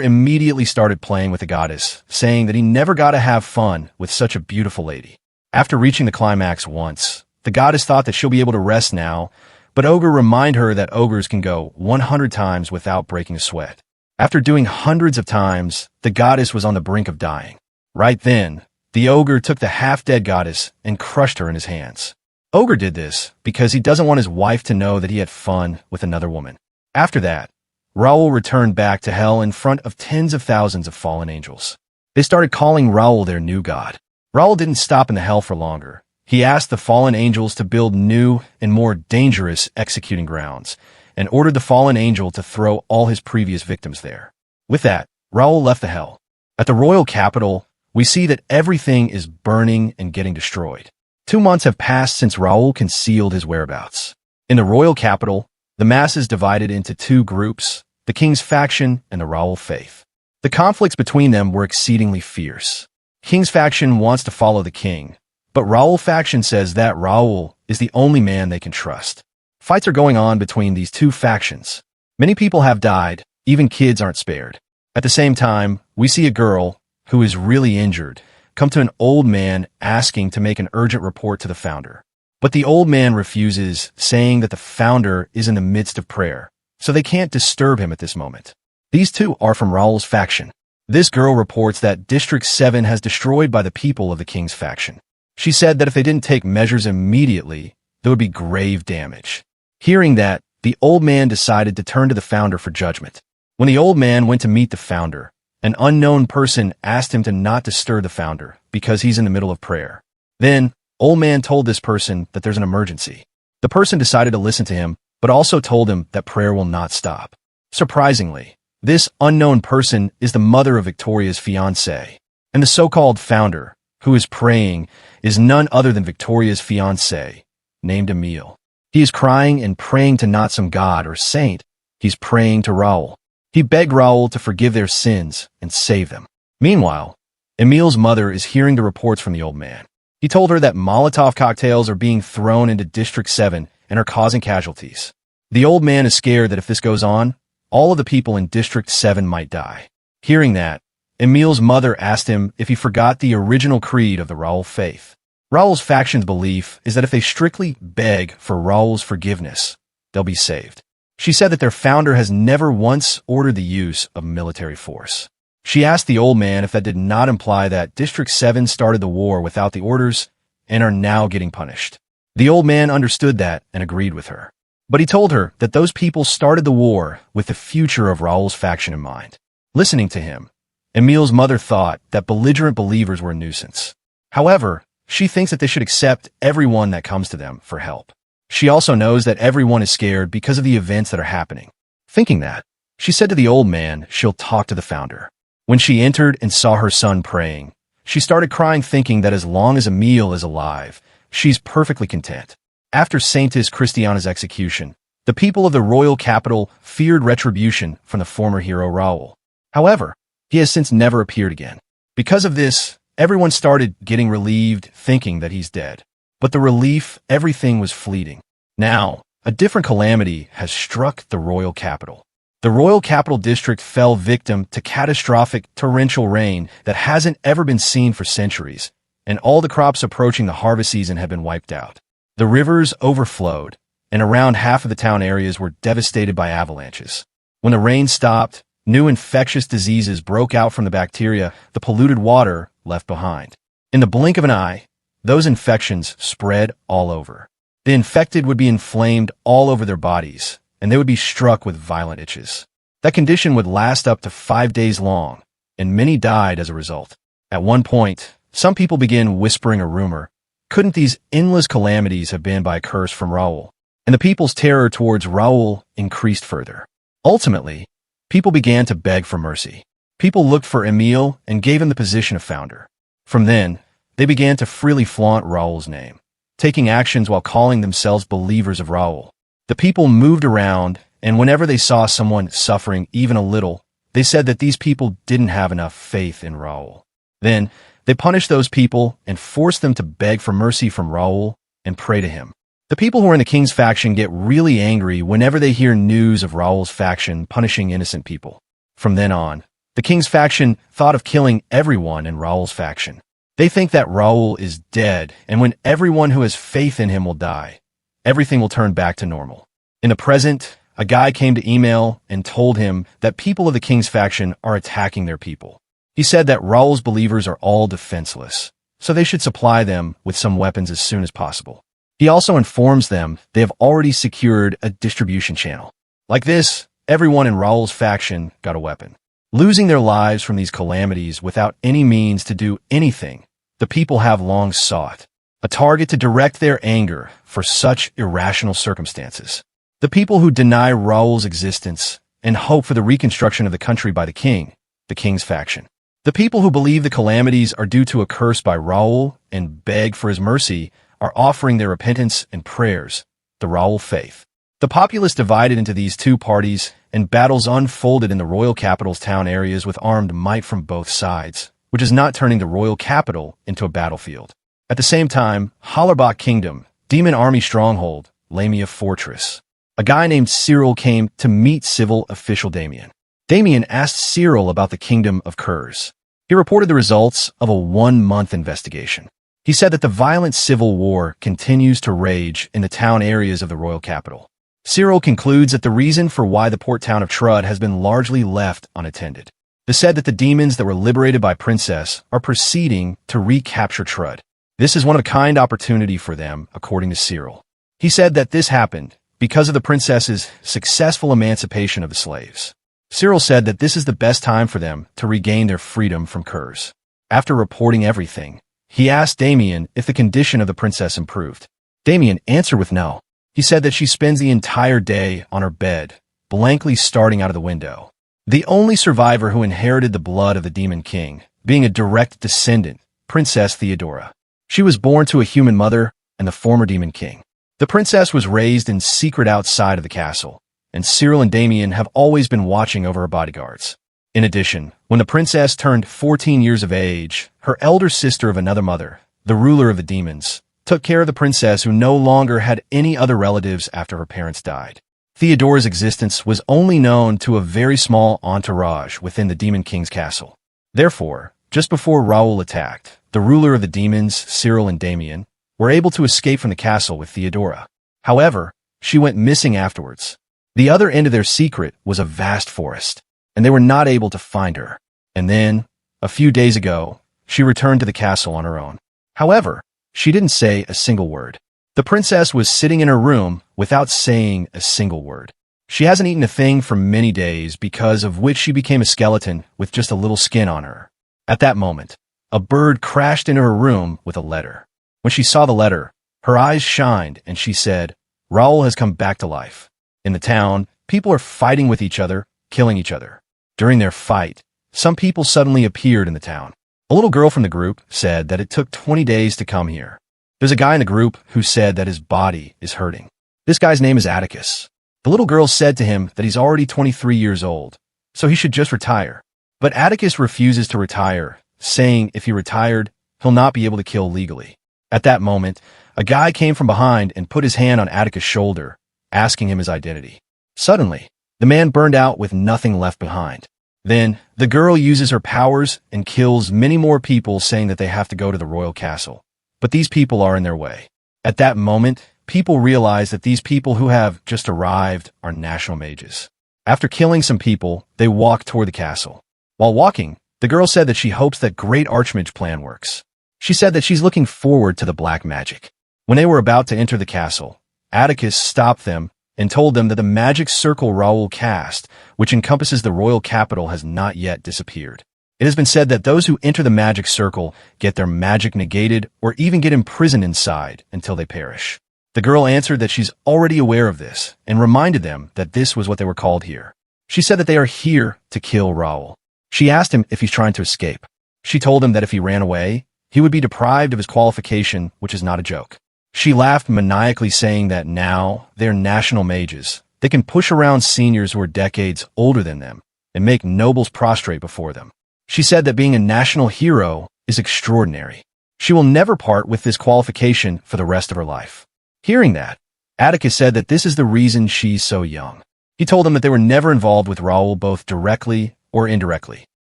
immediately started playing with the goddess, saying that he never got to have fun with such a beautiful lady. After reaching the climax once, the goddess thought that she'll be able to rest now, but ogre reminded her that ogres can go 100 times without breaking a sweat. After doing hundreds of times, the goddess was on the brink of dying. Right then, the ogre took the half-dead goddess and crushed her in his hands. Ogre did this because he doesn't want his wife to know that he had fun with another woman. After that, Raoul returned back to hell in front of tens of thousands of fallen angels. They started calling Raoul their new god. Raoul didn't stop in the hell for longer. He asked the fallen angels to build new and more dangerous executing grounds, and ordered the fallen angel to throw all his previous victims there. With that, Raoul left the hell. At the royal capital, we see that everything is burning and getting destroyed. 2 months have passed since Raoul concealed his whereabouts. In the royal capital, the masses divided into 2 groups, the king's faction and the Raoul faith. The conflicts between them were exceedingly fierce. King's faction wants to follow the king, but Raoul faction says that Raoul is the only man they can trust. Fights are going on between these 2 factions. Many people have died, even kids aren't spared. At the same time, we see a girl, who is really injured, come to an old man asking to make an urgent report to the founder. But the old man refuses, saying that the founder is in the midst of prayer, so they can't disturb him at this moment. These 2 are from Raoul's faction. This girl reports that District 7 has destroyed by the people of the king's faction. She said that if they didn't take measures immediately, there would be grave damage. Hearing that, the old man decided to turn to the founder for judgment. When the old man went to meet the founder, an unknown person asked him to not disturb the founder because he's in the middle of prayer. Then, old man told this person that there's an emergency. The person decided to listen to him, but also told him that prayer will not stop. Surprisingly, this unknown person is the mother of Victoria's fiancé, and the so-called founder, who is praying, is none other than Victoria's fiancé, named Emile. He is crying and praying to not some god or saint. He's praying to Raoul. He begged Raoul to forgive their sins and save them. Meanwhile, Emile's mother is hearing the reports from the old man. He told her that Molotov cocktails are being thrown into District 7 and are causing casualties. The old man is scared that if this goes on, all of the people in District 7 might die. Hearing that, Emile's mother asked him if he forgot the original creed of the Raoul faith. Raoul's faction's belief is that if they strictly beg for Raoul's forgiveness, they'll be saved. She said that their founder has never once ordered the use of military force. She asked the old man if that did not imply that District 7 started the war without the orders and are now getting punished. The old man understood that and agreed with her. But he told her that those people started the war with the future of Raoul's faction in mind. Listening to him, Emile's mother thought that belligerent believers were a nuisance. However, she thinks that they should accept everyone that comes to them for help. She also knows that everyone is scared because of the events that are happening. Thinking that, she said to the old man she'll talk to the founder. When she entered and saw her son praying, she started crying, thinking that as long as Emile is alive, she's perfectly content. After Saintess Christiana's execution, the people of the royal capital feared retribution from the former hero Raoul. However, he has since never appeared again. Because of this, everyone started getting relieved, thinking that he's dead. But the relief, everything was fleeting. Now, a different calamity has struck the royal capital. The royal capital district fell victim to catastrophic torrential rain that hasn't ever been seen for centuries, and all the crops approaching the harvest season have been wiped out. The rivers overflowed, and around half of the town areas were devastated by avalanches. When the rain stopped, new infectious diseases broke out from the bacteria the polluted water left behind. In the blink of an eye, those infections spread all over. The infected would be inflamed all over their bodies, and they would be struck with violent itches. That condition would last up to 5 days long, and many died as a result. At one point, some people began whispering a rumor. Couldn't these endless calamities have been by a curse from Raoul? And the people's terror towards Raoul increased further. Ultimately, people began to beg for mercy. People looked for Emile and gave him the position of founder. From then, they began to freely flaunt Raoul's name, taking actions while calling themselves believers of Raoul. The people moved around, and whenever they saw someone suffering even a little, they said that these people didn't have enough faith in Raoul. Then, they punished those people and forced them to beg for mercy from Raoul and pray to him. The people who are in the king's faction get really angry whenever they hear news of Raoul's faction punishing innocent people. From then on, the king's faction thought of killing everyone in Raoul's faction. They think that Raoul is dead, and when everyone who has faith in him will die, everything will turn back to normal. In the present, a guy came to Emile and told him that people of the king's faction are attacking their people. He said that Raoul's believers are all defenseless, so they should supply them with some weapons as soon as possible. He also informs them they have already secured a distribution channel. Like this, everyone in Raoul's faction got a weapon. Losing their lives from these calamities without any means to do anything, the people have long sought a target to direct their anger for such irrational circumstances. The people who deny Raoul's existence and hope for the reconstruction of the country by the king's faction. The people who believe the calamities are due to a curse by Raoul and beg for his mercy are offering their repentance and prayers, the Raoul faith. The populace divided into these two parties, and battles unfolded in the royal capital's town areas with armed might from both sides, which is not turning the royal capital into a battlefield. At the same time, Hollerbach Kingdom, Demon Army Stronghold, Lamia Fortress. A guy named Cyril came to meet civil official Damien. Damien asked Cyril about the kingdom of Kurz. He reported the results of a 1-month investigation. He said that the violent civil war continues to rage in the town areas of the royal capital. Cyril concludes that the reason for why the port town of Trud has been largely left unattended. They said that the demons that were liberated by Princess are proceeding to recapture Trud. This is one of a kind opportunity for them, according to Cyril. He said that this happened because of the princess's successful emancipation of the slaves. Cyril said that this is the best time for them to regain their freedom from Kurz. After reporting everything, he asked Damien if the condition of the princess improved. Damien answered with no. He said that she spends the entire day on her bed, blankly staring out of the window. The only survivor who inherited the blood of the Demon King, being a direct descendant, Princess Theodora. She was born to a human mother and the former Demon King. The princess was raised in secret outside of the castle, and Cyril and Damien have always been watching over her bodyguards. In addition, when the princess turned 14 years of age, her elder sister of another mother, the ruler of the demons, took care of the princess who no longer had any other relatives after her parents died. Theodora's existence was only known to a very small entourage within the Demon King's castle. Therefore, just before Raoul attacked, the ruler of the demons, Cyril and Damien, were able to escape from the castle with Theodora. However, she went missing afterwards. The other end of their secret was a vast forest, and they were not able to find her. And then, a few days ago, she returned to the castle on her own. However, she didn't say a single word. The princess was sitting in her room without saying a single word. She hasn't eaten a thing for many days, because of which she became a skeleton with just a little skin on her. At that moment, a bird crashed into her room with a letter. When she saw the letter, her eyes shined and she said, "Raoul has come back to life." In the town, people are fighting with each other, killing each other. During their fight, some people suddenly appeared in the town. A little girl from the group said that it took 20 days to come here. There's a guy in the group who said that his body is hurting. This guy's name is Atticus. The little girl said to him that he's already 23 years old, so he should just retire. But Atticus refuses to retire, saying if he retired, he'll not be able to kill legally. At that moment, A guy came from behind and put his hand on Atticus' shoulder, asking him his identity. Suddenly, the man burned out with nothing left behind. Then, the girl uses her powers and kills many more people, saying that they have to go to the royal castle. But these people are in their way. At that moment, people realize that these people who have just arrived are national mages. After killing some people, they walk toward the castle. While walking, the girl said that she hopes that Great Archmage's plan works. She said that she's looking forward to the black magic. When they were about to enter the castle, Atticus stopped them and told them that the magic circle Raoul cast, which encompasses the royal capital, has not yet disappeared. It has been said that those who enter the magic circle get their magic negated or even get imprisoned inside until they perish. The girl answered that she's already aware of this and reminded them that this was what they were called here. She said that they are here to kill Raoul. She asked him if he's trying to escape. She told him that if he ran away, he would be deprived of his qualification, which is not a joke. She laughed maniacally, saying that now they're national mages. They can push around seniors who are decades older than them and make nobles prostrate before them. She said that being a national hero is extraordinary. She will never part with this qualification for the rest of her life. Hearing that, Atticus said that this is the reason she's so young. He told them that they were never involved with Raoul both directly or indirectly,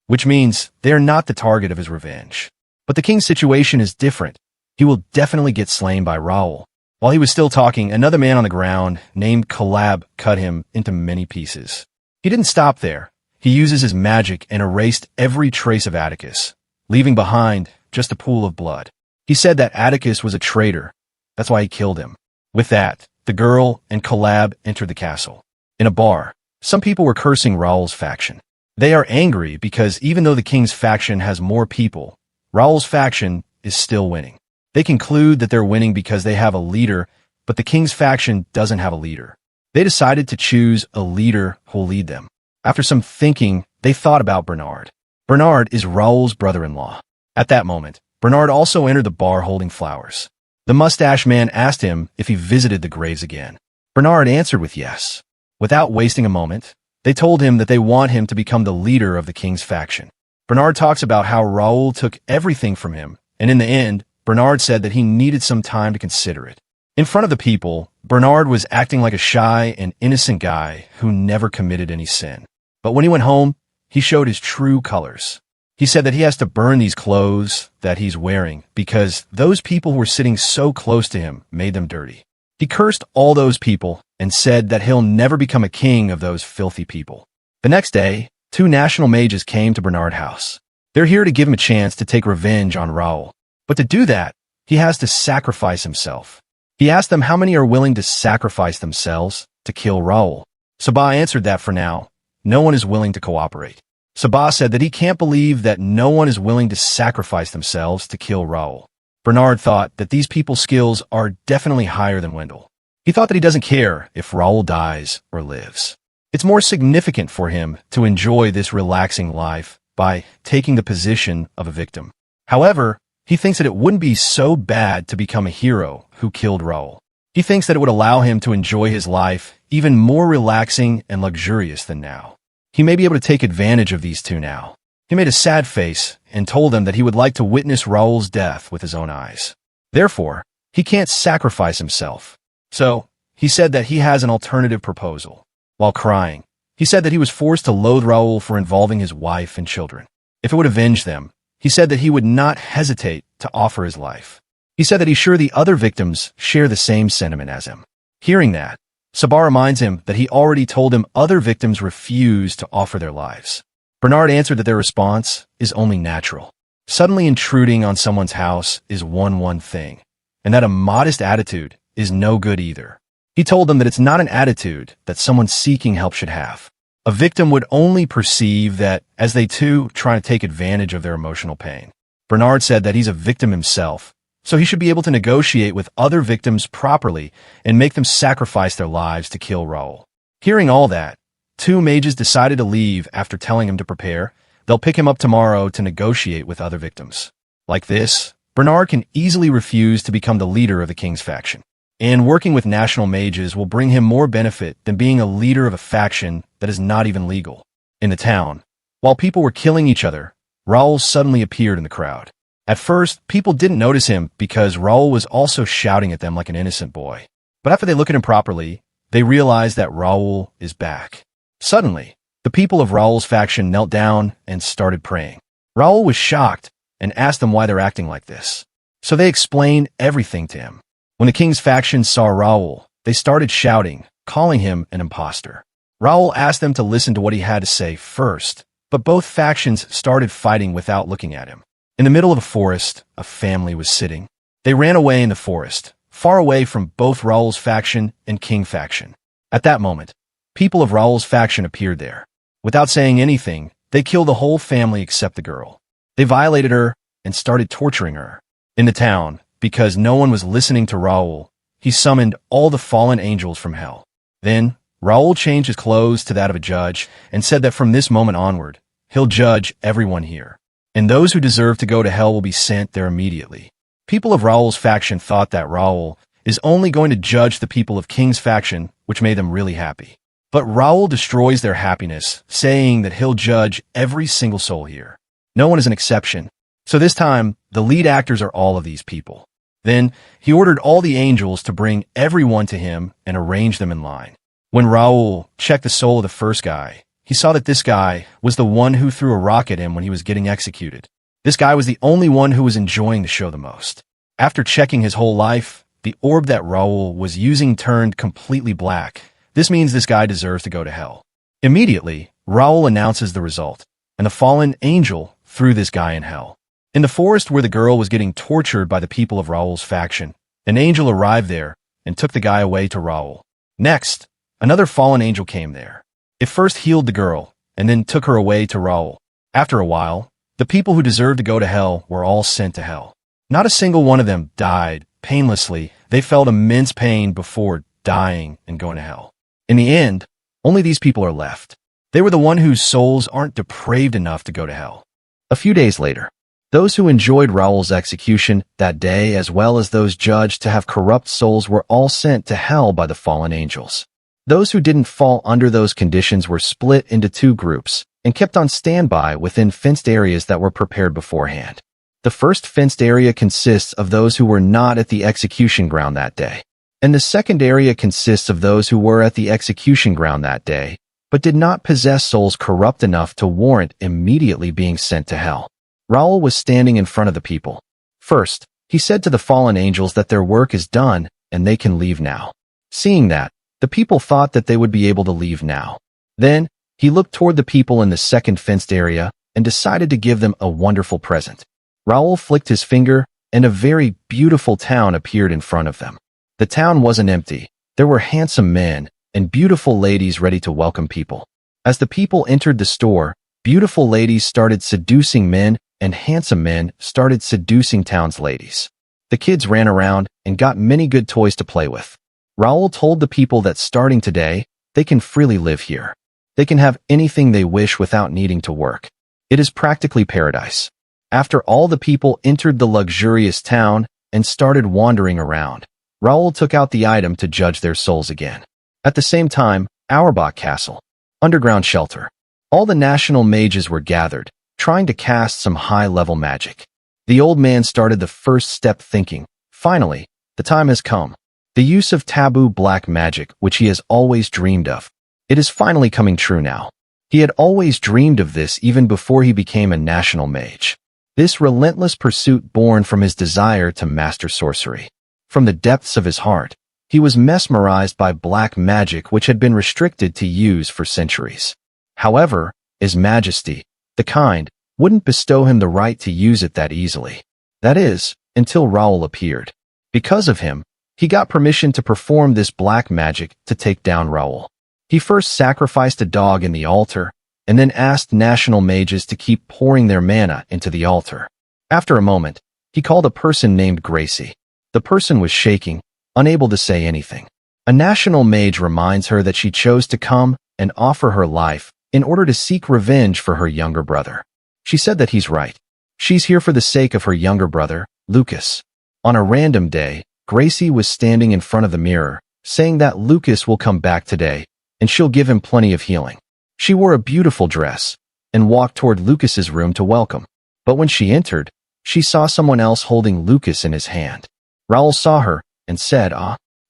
which means they are not the target of his revenge. But the king's situation is different. He will definitely get slain by Raoul. While he was still talking, another man on the ground named Calab cut him into many pieces. He didn't stop there. He uses his magic and erased every trace of Atticus, leaving behind just a pool of blood. He said that Atticus was a traitor. That's why he killed him. With that, the girl and Calab entered the castle. In a bar, some people were cursing Raoul's faction. They are angry because even though the king's faction has more people, Raoul's faction is still winning. They conclude that they're winning because they have a leader, but the king's faction doesn't have a leader. They decided to choose a leader who will lead them. After some thinking, they thought about Bernard. Bernard is Raoul's brother-in-law. At that moment, Bernard also entered the bar holding flowers. The mustache man asked him if he visited the graves again. Bernard answered with yes. Without wasting a moment, they told him that they want him to become the leader of the king's faction. Bernard talks about how Raoul took everything from him, and in the end, Bernard said that he needed some time to consider it. In front of the people, Bernard was acting like a shy and innocent guy who never committed any sin. But when he went home, he showed his true colors. He said that he has to burn these clothes that he's wearing because those people who were sitting so close to him made them dirty. He cursed all those people and said that he'll never become a king of those filthy people. The next day, 2 national mages came to Bernard's house. They're here to give him a chance to take revenge on Raoul. But to do that, he has to sacrifice himself. He asked them how many are willing to sacrifice themselves to kill Raoul. Sabah answered that for now, no one is willing to cooperate. Sabah said that he can't believe that no one is willing to sacrifice themselves to kill Raoul. Bernard thought that these people's skills are definitely higher than Wendell. He thought that he doesn't care if Raoul dies or lives. It's more significant for him to enjoy this relaxing life by taking the position of a victim. However, he thinks that it wouldn't be so bad to become a hero who killed Raoul. He thinks that it would allow him to enjoy his life even more relaxing and luxurious than now. He may be able to take advantage of these 2 now. He made a sad face and told them that he would like to witness Raoul's death with his own eyes. Therefore, he can't sacrifice himself. So, he said that he has an alternative proposal. While crying, he said that he was forced to loathe Raoul for involving his wife and children. If it would avenge them, he said that he would not hesitate to offer his life. He said that he's sure the other victims share the same sentiment as him. Hearing that, Sabah reminds him that he already told him other victims refused to offer their lives. Bernard answered that their response is only natural. Suddenly intruding on someone's house is one thing, and that a modest attitude is no good either. He told them that it's not an attitude that someone seeking help should have. A victim would only perceive that as they too try to take advantage of their emotional pain. Bernard said that he's a victim himself, so he should be able to negotiate with other victims properly and make them sacrifice their lives to kill Raoul. Hearing all that, 2 mages decided to leave after telling him to prepare. They'll pick him up tomorrow to negotiate with other victims. Like this, Bernard can easily refuse to become the leader of the king's faction. And working with national mages will bring him more benefit than being a leader of a faction that is not even legal. In the town, while people were killing each other, Raoul suddenly appeared in the crowd. At first, people didn't notice him because Raul was also shouting at them like an innocent boy. But after they look at him properly, they realize that Raul is back. Suddenly, the people of Raul's faction knelt down and started praying. Raul was shocked and asked them why they're acting like this. So they explained everything to him. When the king's faction saw Raul, they started shouting, calling him an imposter. Raul asked them to listen to what he had to say first, but both factions started fighting without looking at him. In the middle of a forest, a family was sitting. They ran away in the forest, far away from both Raul's faction and King faction. At that moment, people of Raul's faction appeared there. Without saying anything, they killed the whole family except the girl. They violated her and started torturing her. In the town, because no one was listening to Raul, he summoned all the fallen angels from hell. Then, Raul changed his clothes to that of a judge and said that from this moment onward, he'll judge everyone here. And those who deserve to go to hell will be sent there immediately. People of Raul's faction thought that Raul is only going to judge the people of King's faction, which made them really happy. But Raul destroys their happiness, saying that he'll judge every single soul here. No one is an exception. So this time, the lead actors are all of these people. Then, he ordered all the angels to bring everyone to him and arrange them in line. When Raul checked the soul of the first guy, he saw that this guy was the one who threw a rock at him when he was getting executed. This guy was the only one who was enjoying the show the most. After checking his whole life, the orb that Raul was using turned completely black. This means this guy deserves to go to hell. Immediately, Raul announces the result, and the fallen angel threw this guy in hell. In the forest where the girl was getting tortured by the people of Raul's faction, an angel arrived there and took the guy away to Raul. Next, another fallen angel came there. It first healed the girl and then took her away to Raul. After a while, the people who deserved to go to hell were all sent to hell. Not a single one of them died painlessly. They felt immense pain before dying and going to hell. In the end, only these people are left. They were the one whose souls aren't depraved enough to go to hell. A few days later, those who enjoyed Raul's execution that day, as well as those judged to have corrupt souls, were all sent to hell by the fallen angels. Those who didn't fall under those conditions were split into two groups and kept on standby within fenced areas that were prepared beforehand. The first fenced area consists of those who were not at the execution ground that day, and the second area consists of those who were at the execution ground that day, but did not possess souls corrupt enough to warrant immediately being sent to hell. Raul was standing in front of the people. First, he said to the fallen angels that their work is done and they can leave now. Seeing that, the people thought that they would be able to leave now. Then, he looked toward the people in the second fenced area and decided to give them a wonderful present. Raul flicked his finger and a very beautiful town appeared in front of them. The town wasn't empty. There were handsome men and beautiful ladies ready to welcome people. As the people entered the store, beautiful ladies started seducing men and handsome men started seducing town's ladies. The kids ran around and got many good toys to play with. Raul told the people that starting today, they can freely live here. They can have anything they wish without needing to work. It is practically paradise. After all the people entered the luxurious town and started wandering around, Raul took out the item to judge their souls again. At the same time, Auerbach Castle, underground shelter. All the national mages were gathered, trying to cast some high-level magic. The old man started the first step thinking, finally, the time has come. The use of taboo black magic, which he has always dreamed of. It is finally coming true now. He had always dreamed of this even before he became a national mage. This relentless pursuit born from his desire to master sorcery. From the depths of his heart, he was mesmerized by black magic which had been restricted to use for centuries. However, His Majesty, the kind, wouldn't bestow him the right to use it that easily. That is, until Raul appeared. Because of him, he got permission to perform this black magic to take down Raul. He first sacrificed a dog in the altar, and then asked national mages to keep pouring their mana into the altar. After a moment, he called a person named Gracie. The person was shaking, unable to say anything. A national mage reminds her that she chose to come and offer her life in order to seek revenge for her younger brother. She said that he's right. She's here for the sake of her younger brother, Lucas. On a random day, Gracie was standing in front of the mirror, saying that Lucas will come back today, and she'll give him plenty of healing. She wore a beautiful dress and walked toward Lucas's room to welcome. But when she entered, she saw someone else holding Lucas in his hand. Raoul saw her and said,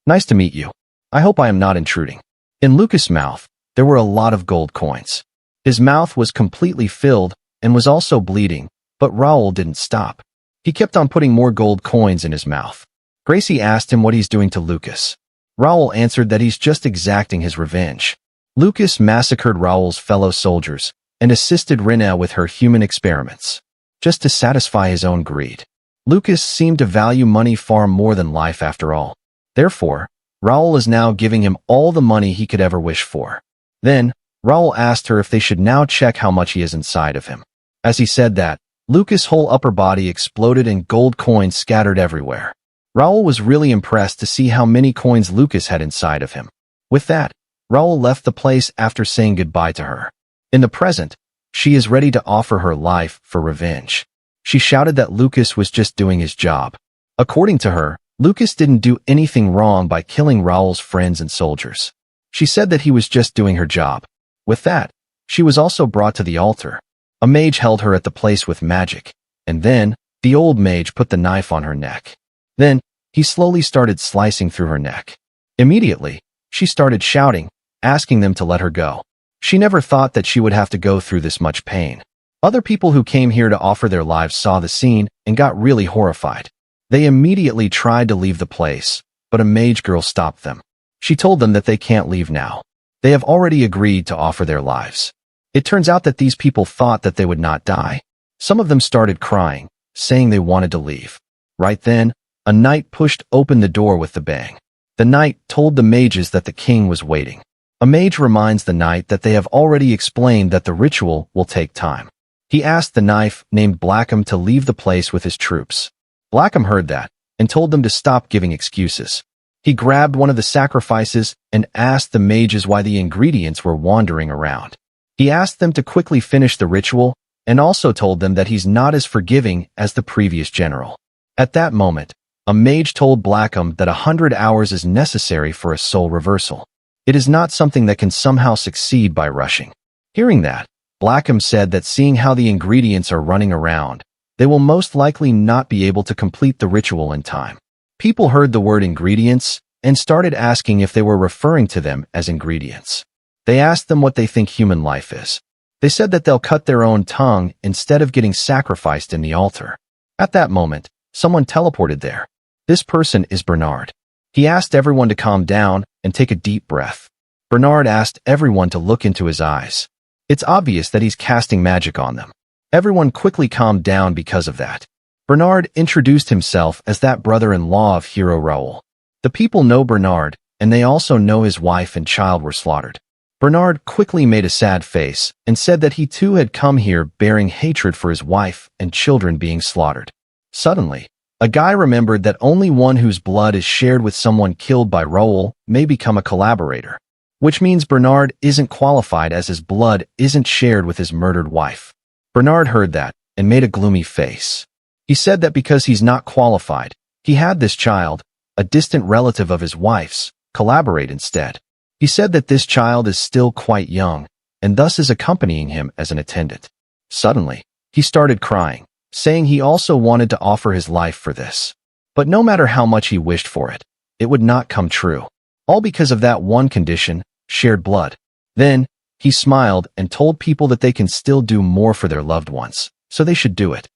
nice to meet you. I hope I am not intruding. In Lucas' mouth, there were a lot of gold coins. His mouth was completely filled and was also bleeding, but Raoul didn't stop. He kept on putting more gold coins in his mouth. Gracie asked him what he's doing to Lucas. Raoul answered that he's just exacting his revenge. Lucas massacred Raoul's fellow soldiers and assisted Rena with her human experiments, just to satisfy his own greed. Lucas seemed to value money far more than life after all. Therefore, Raoul is now giving him all the money he could ever wish for. Then, Raoul asked her if they should now check how much he has inside of him. As he said that, Lucas' whole upper body exploded and gold coins scattered everywhere. Raoul was really impressed to see how many coins Lucas had inside of him. With that, Raoul left the place after saying goodbye to her. In the present, she is ready to offer her life for revenge. She shouted that Lucas was just doing his job. According to her, Lucas didn't do anything wrong by killing Raoul's friends and soldiers. She said that he was just doing her job. With that, she was also brought to the altar. A mage held her at the place with magic, and then, the old mage put the knife on her neck. Then, he slowly started slicing through her neck. Immediately, she started shouting, asking them to let her go. She never thought that she would have to go through this much pain. Other people who came here to offer their lives saw the scene and got really horrified. They immediately tried to leave the place, but a mage girl stopped them. She told them that they can't leave now. They have already agreed to offer their lives. It turns out that these people thought that they would not die. Some of them started crying, saying they wanted to leave. Right then, a knight pushed open the door with the bang. The knight told the mages that the king was waiting. A mage reminds the knight that they have already explained that the ritual will take time. He asked the knife named Blackham to leave the place with his troops. Blackham heard that and told them to stop giving excuses. He grabbed one of the sacrifices and asked the mages why the ingredients were wandering around. He asked them to quickly finish the ritual and also told them that he's not as forgiving as the previous general. At that moment, a mage told Blackham that 100 hours is necessary for a soul reversal. It is not something that can somehow succeed by rushing. Hearing that, Blackham said that seeing how the ingredients are running around, they will most likely not be able to complete the ritual in time. People heard the word ingredients and started asking if they were referring to them as ingredients. They asked them what they think human life is. They said that they'll cut their own tongue instead of getting sacrificed in the altar. At that moment, someone teleported there. This person is Bernard. He asked everyone to calm down and take a deep breath. Bernard asked everyone to look into his eyes. It's obvious that he's casting magic on them. Everyone quickly calmed down because of that. Bernard introduced himself as that brother-in-law of hero Raoul. The people know Bernard, and they also know his wife and child were slaughtered. Bernard quickly made a sad face and said that he too had come here bearing hatred for his wife and children being slaughtered. Suddenly, a guy remembered that only one whose blood is shared with someone killed by Raoul may become a collaborator, which means Bernard isn't qualified as his blood isn't shared with his murdered wife. Bernard heard that and made a gloomy face. He said that because he's not qualified, he had this child, a distant relative of his wife's, collaborate instead. He said that this child is still quite young and thus is accompanying him as an attendant. Suddenly, he started crying, saying he also wanted to offer his life for this. But no matter how much he wished for it, it would not come true. All because of that one condition, shared blood. Then, he smiled and told people that they can still do more for their loved ones, so they should do it.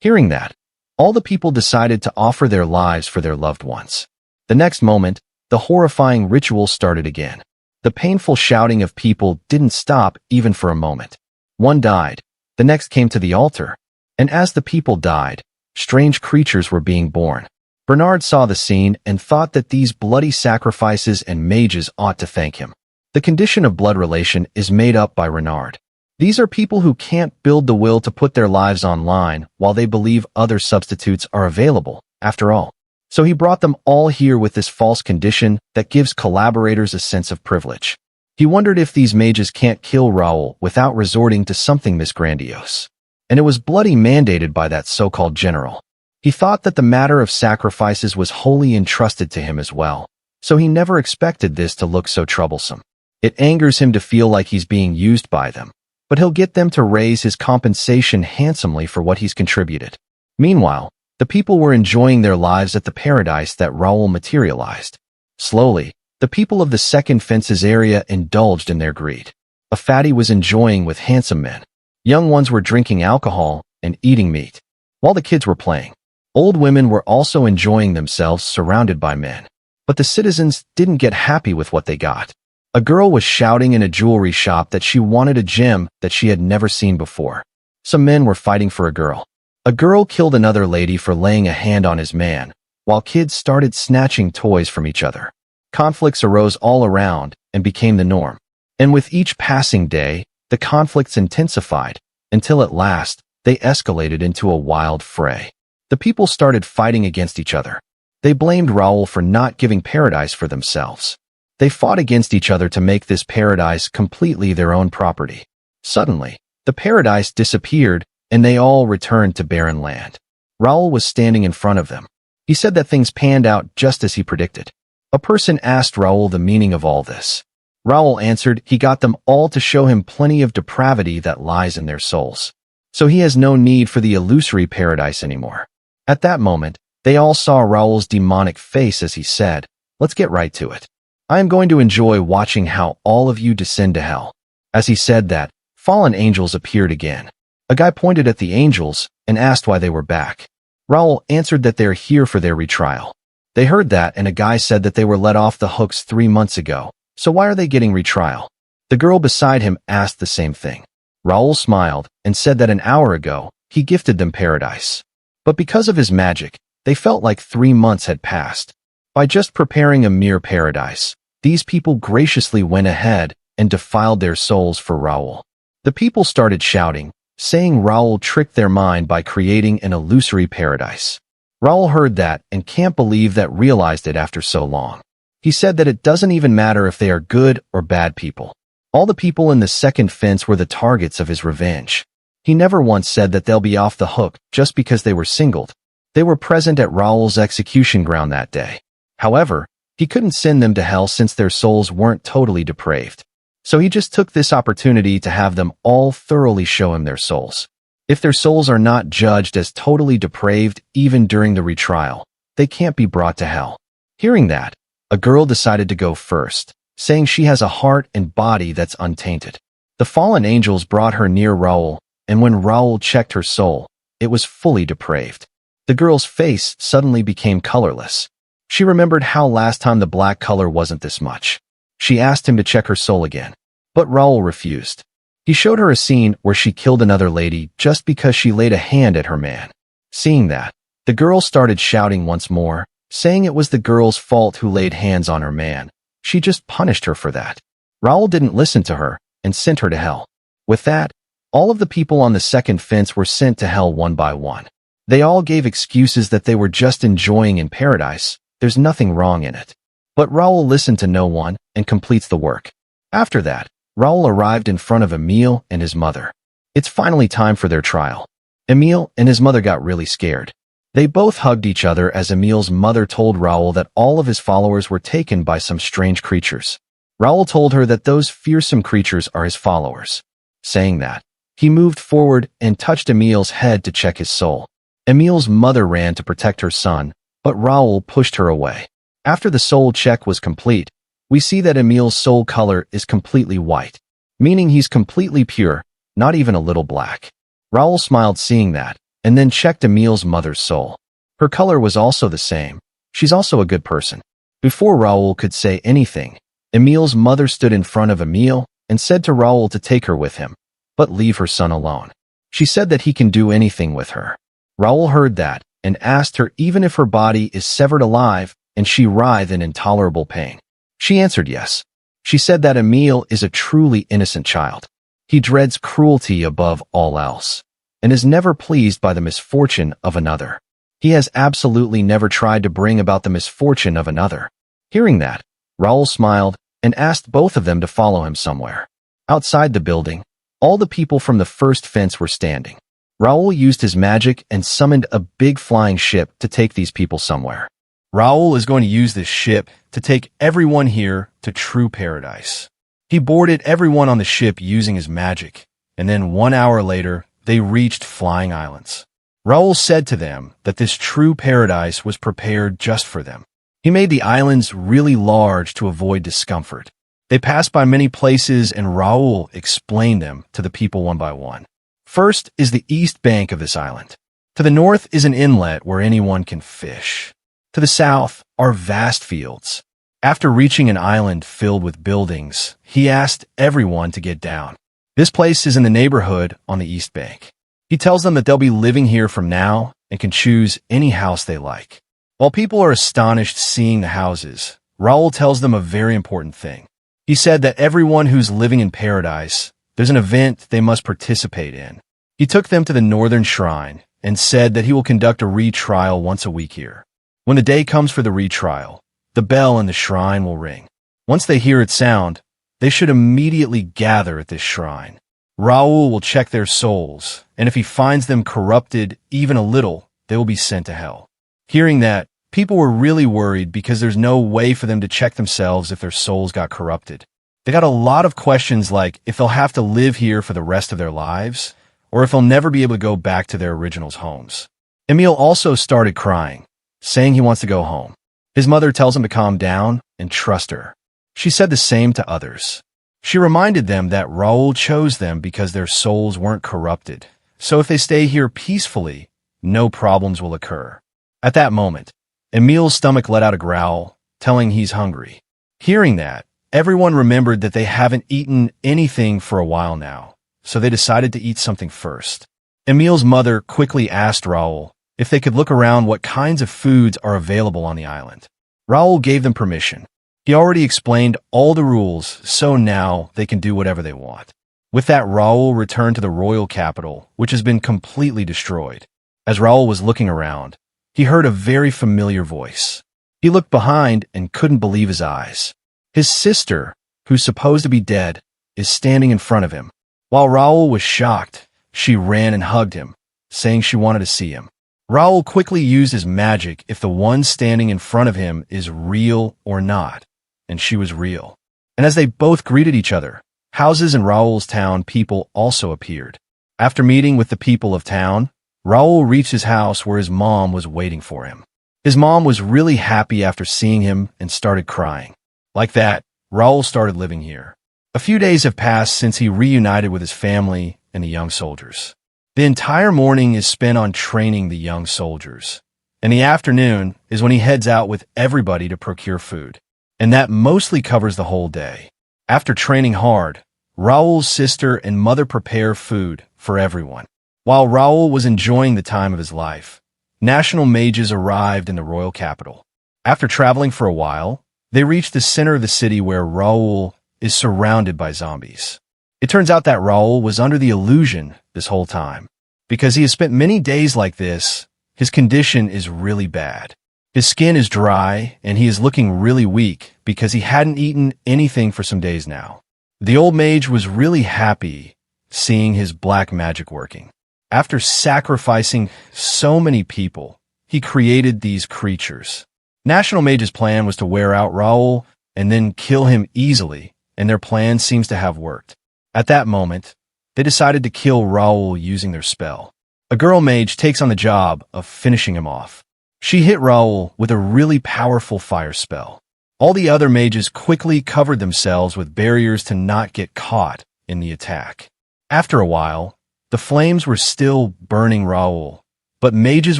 Hearing that, all the people decided to offer their lives for their loved ones. The next moment, the horrifying ritual started again. The painful shouting of people didn't stop even for a moment. One died, the next came to the altar, and as the people died, strange creatures were being born. Bernard saw the scene and thought that these bloody sacrifices and mages ought to thank him. The condition of blood relation is made up by Renard. These are people who can't build the will to put their lives online while they believe other substitutes are available, after all. So he brought them all here with this false condition that gives collaborators a sense of privilege. He wondered if these mages can't kill Raoul without resorting to something this grandiose. And it was bloody mandated by that so-called general. He thought that the matter of sacrifices was wholly entrusted to him as well, so he never expected this to look so troublesome. It angers him to feel like he's being used by them, but he'll get them to raise his compensation handsomely for what he's contributed. Meanwhile, the people were enjoying their lives at the paradise that Raoul materialized. Slowly, the people of the second fences area indulged in their greed. A fatty was enjoying with handsome men. Young ones were drinking alcohol and eating meat, while the kids were playing. Old women were also enjoying themselves surrounded by men. But the citizens didn't get happy with what they got. A girl was shouting in a jewelry shop that she wanted a gem that she had never seen before. Some men were fighting for a girl. A girl killed another lady for laying a hand on his man, while kids started snatching toys from each other. Conflicts arose all around and became the norm. And with each passing day, the conflicts intensified, until at last, they escalated into a wild fray. The people started fighting against each other. They blamed Raoul for not giving paradise for themselves. They fought against each other to make this paradise completely their own property. Suddenly, the paradise disappeared, and they all returned to barren land. Raoul was standing in front of them. He said that things panned out just as he predicted. A person asked Raoul the meaning of all this. Raoul answered he got them all to show him plenty of depravity that lies in their souls. So he has no need for the illusory paradise anymore. At that moment, they all saw Raoul's demonic face as he said, "Let's get right to it. I am going to enjoy watching how all of you descend to hell." As he said that, fallen angels appeared again. A guy pointed at the angels and asked why they were back. Raoul answered that they're here for their retrial. They heard that, and a guy said that they were let off the hooks 3 months ago, so why are they getting retrial? The girl beside him asked the same thing. Raoul smiled and said that an hour ago, he gifted them paradise. But because of his magic, they felt like 3 months had passed. By just preparing a mere paradise, these people graciously went ahead and defiled their souls for Raoul. The people started shouting, saying Raoul tricked their mind by creating an illusory paradise. Raoul heard that and can't believe that realized it after so long. He said that it doesn't even matter if they are good or bad people. All the people in the second fence were the targets of his revenge. He never once said that they'll be off the hook just because they were singled. They were present at Raoul's execution ground that day. However, he couldn't send them to hell since their souls weren't totally depraved. So he just took this opportunity to have them all thoroughly show him their souls. If their souls are not judged as totally depraved even during the retrial, they can't be brought to hell. Hearing that, a girl decided to go first, saying she has a heart and body that's untainted. The fallen angels brought her near Raoul, and when Raoul checked her soul, it was fully depraved. The girl's face suddenly became colorless. She remembered how last time the black color wasn't this much. She asked him to check her soul again, but Raoul refused. He showed her a scene where she killed another lady just because she laid a hand at her man. Seeing that, the girl started shouting once more, saying it was the girl's fault who laid hands on her man. She just punished her for that. Raoul didn't listen to her and sent her to hell. With that, all of the people on the second fence were sent to hell one by one. They all gave excuses that they were just enjoying in paradise. There's nothing wrong in it. But Raoul listened to no one and completes the work. After that, Raoul arrived in front of Emile and his mother. It's finally time for their trial. Emile and his mother got really scared. They both hugged each other as Emile's mother told Raoul that all of his followers were taken by some strange creatures. Raoul told her that those fearsome creatures are his followers. Saying that, he moved forward and touched Emile's head to check his soul. Emile's mother ran to protect her son, but Raoul pushed her away. After the soul check was complete, we see that Emile's soul color is completely white, meaning he's completely pure, not even a little black. Raoul smiled seeing that, and then checked Emile's mother's soul. Her color was also the same. She's also a good person. Before Raoul could say anything, Emile's mother stood in front of Emile and said to Raoul to take her with him, but leave her son alone. She said that he can do anything with her. Raoul heard that and asked her even if her body is severed alive and she writhed in intolerable pain. She answered yes. She said that Emile is a truly innocent child. He dreads cruelty above all else, and is never pleased by the misfortune of another. He has absolutely never tried to bring about the misfortune of another. Hearing that, Raoul smiled and asked both of them to follow him somewhere. Outside the building, all the people from the first fence were standing. Raoul used his magic and summoned a big flying ship to take these people somewhere. Raoul is going to use this ship to take everyone here to true paradise. He boarded everyone on the ship using his magic, and then 1 hour later, they reached Flying Islands. Raoul said to them that this true paradise was prepared just for them. He made the islands really large to avoid discomfort. They passed by many places and Raoul explained them to the people one by one. First is the east bank of this island. To the north is an inlet where anyone can fish. To the south are vast fields. After reaching an island filled with buildings, he asked everyone to get down. This place is in the neighborhood on the east bank. He tells them that they'll be living here from now and can choose any house they like. While people are astonished seeing the houses, Raoul tells them a very important thing. He said that everyone who's living in paradise, there's an event they must participate in. He took them to the northern shrine and said that he will conduct a retrial once a week here. When the day comes for the retrial, the bell in the shrine will ring. Once they hear its sound, they should immediately gather at this shrine. Raoul will check their souls, and if he finds them corrupted even a little, they will be sent to hell. Hearing that, people were really worried because there's no way for them to check themselves if their souls got corrupted. They got a lot of questions like if they'll have to live here for the rest of their lives, or if they'll never be able to go back to their originals' homes. Emile also started crying, saying he wants to go home. His mother tells him to calm down and trust her. She said the same to others. She reminded them that Raoul chose them because their souls weren't corrupted, so if they stay here peacefully, no problems will occur. At that moment, Emile's stomach let out a growl, telling he's hungry. Hearing that, everyone remembered that they haven't eaten anything for a while now, so they decided to eat something first. Emile's mother quickly asked Raoul if they could look around what kinds of foods are available on the island. Raoul gave them permission. He already explained all the rules, so now they can do whatever they want. With that, Raoul returned to the royal capital, which has been completely destroyed. As Raoul was looking around, he heard a very familiar voice. He looked behind and couldn't believe his eyes. His sister, who's supposed to be dead, is standing in front of him. While Raoul was shocked, she ran and hugged him, saying she wanted to see him. Raoul quickly used his magic if the one standing in front of him is real or not. And she was real. And as they both greeted each other, houses in Raoul's town people also appeared. After meeting with the people of town, Raoul reached his house where his mom was waiting for him. His mom was really happy after seeing him and started crying. Like that, Raoul started living here. A few days have passed since he reunited with his family and the young soldiers. The entire morning is spent on training the young soldiers, and the afternoon is when he heads out with everybody to procure food. And that mostly covers the whole day. After training hard, Raoul's sister and mother prepare food for everyone. While Raoul was enjoying the time of his life, national mages arrived in the royal capital. After traveling for a while, they reached the center of the city where Raoul is surrounded by zombies. It turns out that Raoul was under the illusion this whole time. Because he has spent many days like this, his condition is really bad. His skin is dry, and he is looking really weak because he hadn't eaten anything for some days now. The old mage was really happy seeing his black magic working. After sacrificing so many people, he created these creatures. National Mage's plan was to wear out Raoul and then kill him easily, and their plan seems to have worked. At that moment, they decided to kill Raoul using their spell. A girl mage takes on the job of finishing him off. She hit Raoul with a really powerful fire spell. All the other mages quickly covered themselves with barriers to not get caught in the attack. After a while, the flames were still burning Raoul, but mages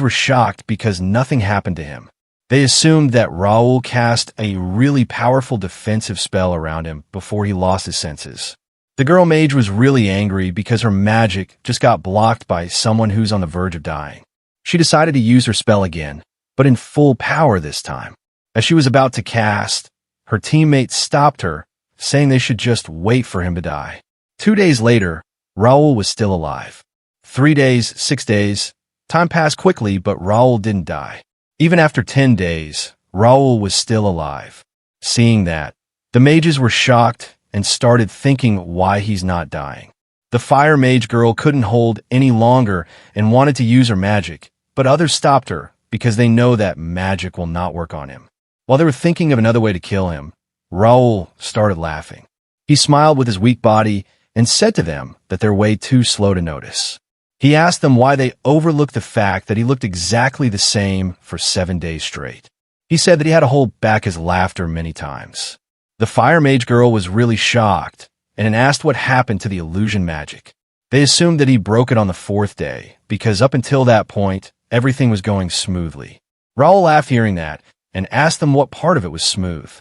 were shocked because nothing happened to him. They assumed that Raoul cast a really powerful defensive spell around him before he lost his senses. The girl mage was really angry because her magic just got blocked by someone who's on the verge of dying. She decided to use her spell again, but in full power this time. As she was about to cast, her teammate stopped her, saying they should just wait for him to die. 2 days later, Raoul was still alive. 3 days, 6 days, time passed quickly, but Raoul didn't die. Even after 10 days, Raoul was still alive. Seeing that, the mages were shocked and started thinking why he's not dying. The fire mage girl couldn't hold any longer and wanted to use her magic, but others stopped her because they know that magic will not work on him. While they were thinking of another way to kill him, Raoul started laughing. He smiled with his weak body and said to them that they're way too slow to notice. He asked them why they overlooked the fact that he looked exactly the same for 7 days straight. He said that he had to hold back his laughter many times. The fire mage girl was really shocked and asked what happened to the illusion magic. They assumed that he broke it on the 4th day, because up until that point, everything was going smoothly. Raoul laughed hearing that and asked them what part of it was smooth.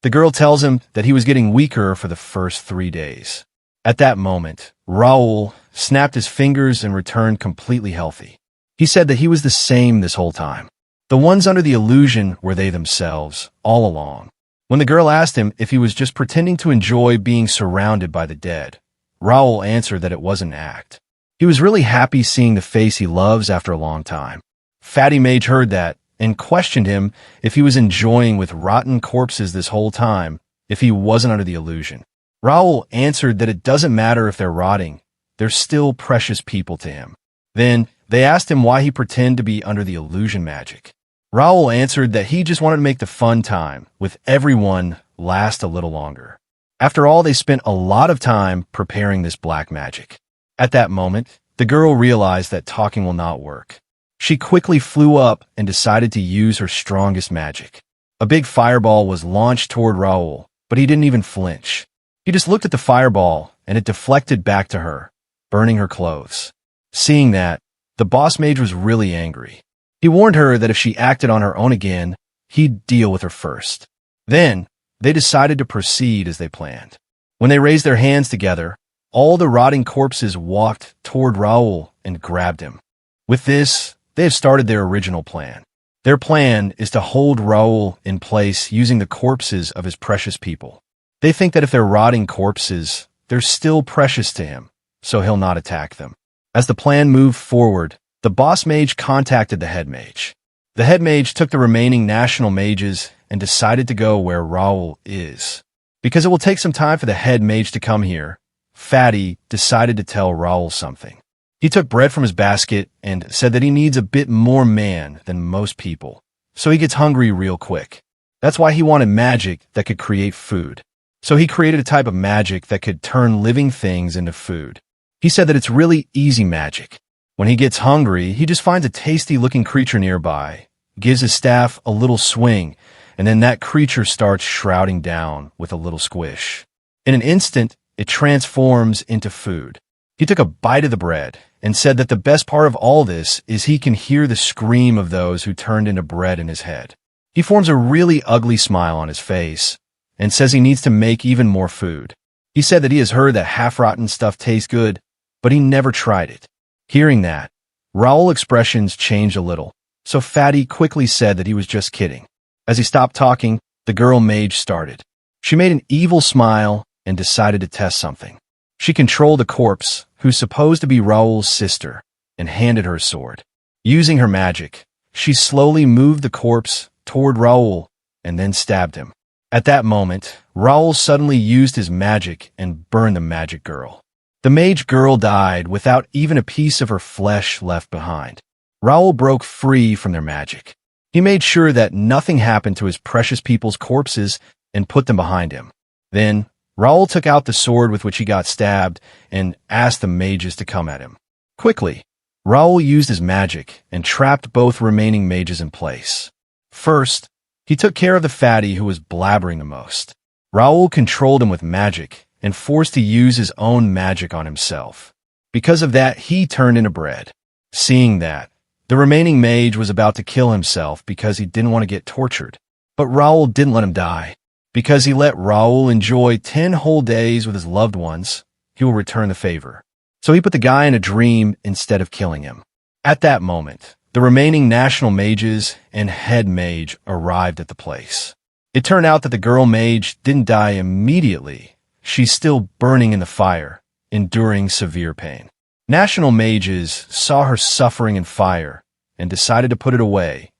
The girl tells him that he was getting weaker for the first 3 days. At that moment, Raoul snapped his fingers and returned completely healthy. He said that he was the same this whole time. The ones under the illusion were they themselves, all along. When the girl asked him if he was just pretending to enjoy being surrounded by the dead, Raoul answered that it was an act. He was really happy seeing the face he loves after a long time. Fatty Mage heard that and questioned him if he was enjoying with rotten corpses this whole time if he wasn't under the illusion. Raoul answered that it doesn't matter if they're rotting, they're still precious people to him. Then they asked him why he pretended to be under the illusion magic. Raoul answered that he just wanted to make the fun time with everyone last a little longer. After all, they spent a lot of time preparing this black magic. At that moment, the girl realized that talking will not work. She quickly flew up and decided to use her strongest magic. A big fireball was launched toward Raoul, but he didn't even flinch. He just looked at the fireball, and it deflected back to her, burning her clothes. Seeing that, the boss mage was really angry. He warned her that if she acted on her own again, he'd deal with her first. Then, they decided to proceed as they planned. When they raised their hands together, all the rotting corpses walked toward Raoul and grabbed him. With this, they have started their original plan. Their plan is to hold Raoul in place using the corpses of his precious people. They think that if they're rotting corpses, they're still precious to him, so he'll not attack them. As the plan moved forward, the boss mage contacted the head mage. The head mage took the remaining national mages and decided to go where Raoul is. Because it will take some time for the head mage to come here, Fatty decided to tell Raoul something. He took bread from his basket and said that he needs a bit more man than most people, so he gets hungry real quick. That's why he wanted magic that could create food. So he created a type of magic that could turn living things into food. He said that it's really easy magic. When he gets hungry, he just finds a tasty-looking creature nearby, gives his staff a little swing, and then that creature starts shrouding down with a little squish. In an instant, it transforms into food. He took a bite of the bread and said that the best part of all this is he can hear the scream of those who turned into bread in his head. He forms a really ugly smile on his face and says he needs to make even more food. He said that he has heard that half-rotten stuff tastes good, but he never tried it. Hearing that, Raoul's expressions changed a little, so Fatty quickly said that he was just kidding. As he stopped talking, the girl mage started. She made an evil smile and decided to test something. She controlled a corpse, who's supposed to be Raoul's sister, and handed her a sword. Using her magic, she slowly moved the corpse toward Raoul and then stabbed him. At that moment, Raoul suddenly used his magic and burned the magic girl. The mage girl died without even a piece of her flesh left behind. Raoul broke free from their magic. He made sure that nothing happened to his precious people's corpses and put them behind him. Then, Raoul took out the sword with which he got stabbed and asked the mages to come at him. Quickly, Raoul used his magic and trapped both remaining mages in place. First, he took care of the fatty who was blabbering the most. Raoul controlled him with magic and forced to use his own magic on himself. Because of that, he turned into bread. Seeing that, the remaining mage was about to kill himself because he didn't want to get tortured. But Raoul didn't let him die. Because he let Raoul enjoy 10 whole days with his loved ones, he will return the favor. So he put the guy in a dream instead of killing him. At that moment, the remaining national mages and head mage arrived at the place. It turned out that the girl mage didn't die immediately. She's still burning in the fire, enduring severe pain. National mages saw her suffering in fire and decided to put it away,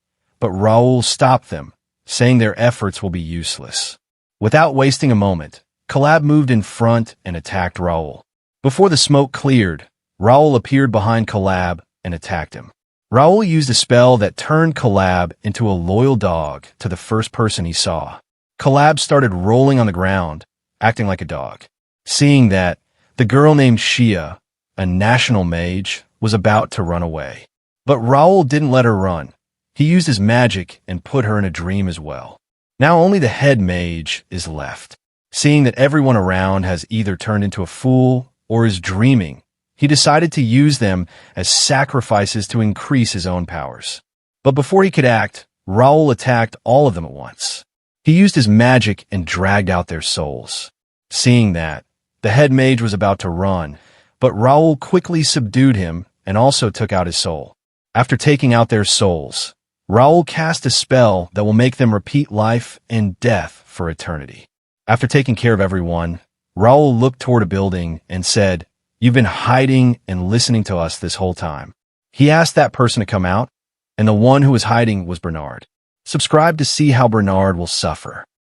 but Raoul stopped them, saying their efforts will be useless. Without wasting a moment, Collab moved in front and attacked Raoul. Before the smoke cleared, Raoul appeared behind Collab and attacked him. Raoul used a spell that turned Collab into a loyal dog to the first person he saw. Collab started rolling on the ground, acting like a dog. Seeing that, the girl named Shia, a national mage, was about to run away. But Raoul didn't let her run. He used his magic and put her in a dream as well. Now only the head mage is left. Seeing that everyone around has either turned into a fool or is dreaming, he decided to use them as sacrifices to increase his own powers. But before he could act, Raoul attacked all of them at once. He used his magic and dragged out their souls. Seeing that, the head mage was about to run, but Raoul quickly subdued him and also took out his soul. After taking out their souls, Raoul cast a spell that will make them repeat life and death for eternity. After taking care of everyone, Raoul looked toward a building and said, "You've been hiding and listening to us this whole time." He asked that person to come out, and the one who was hiding was Bernard. Subscribe to see how Bernard will suffer.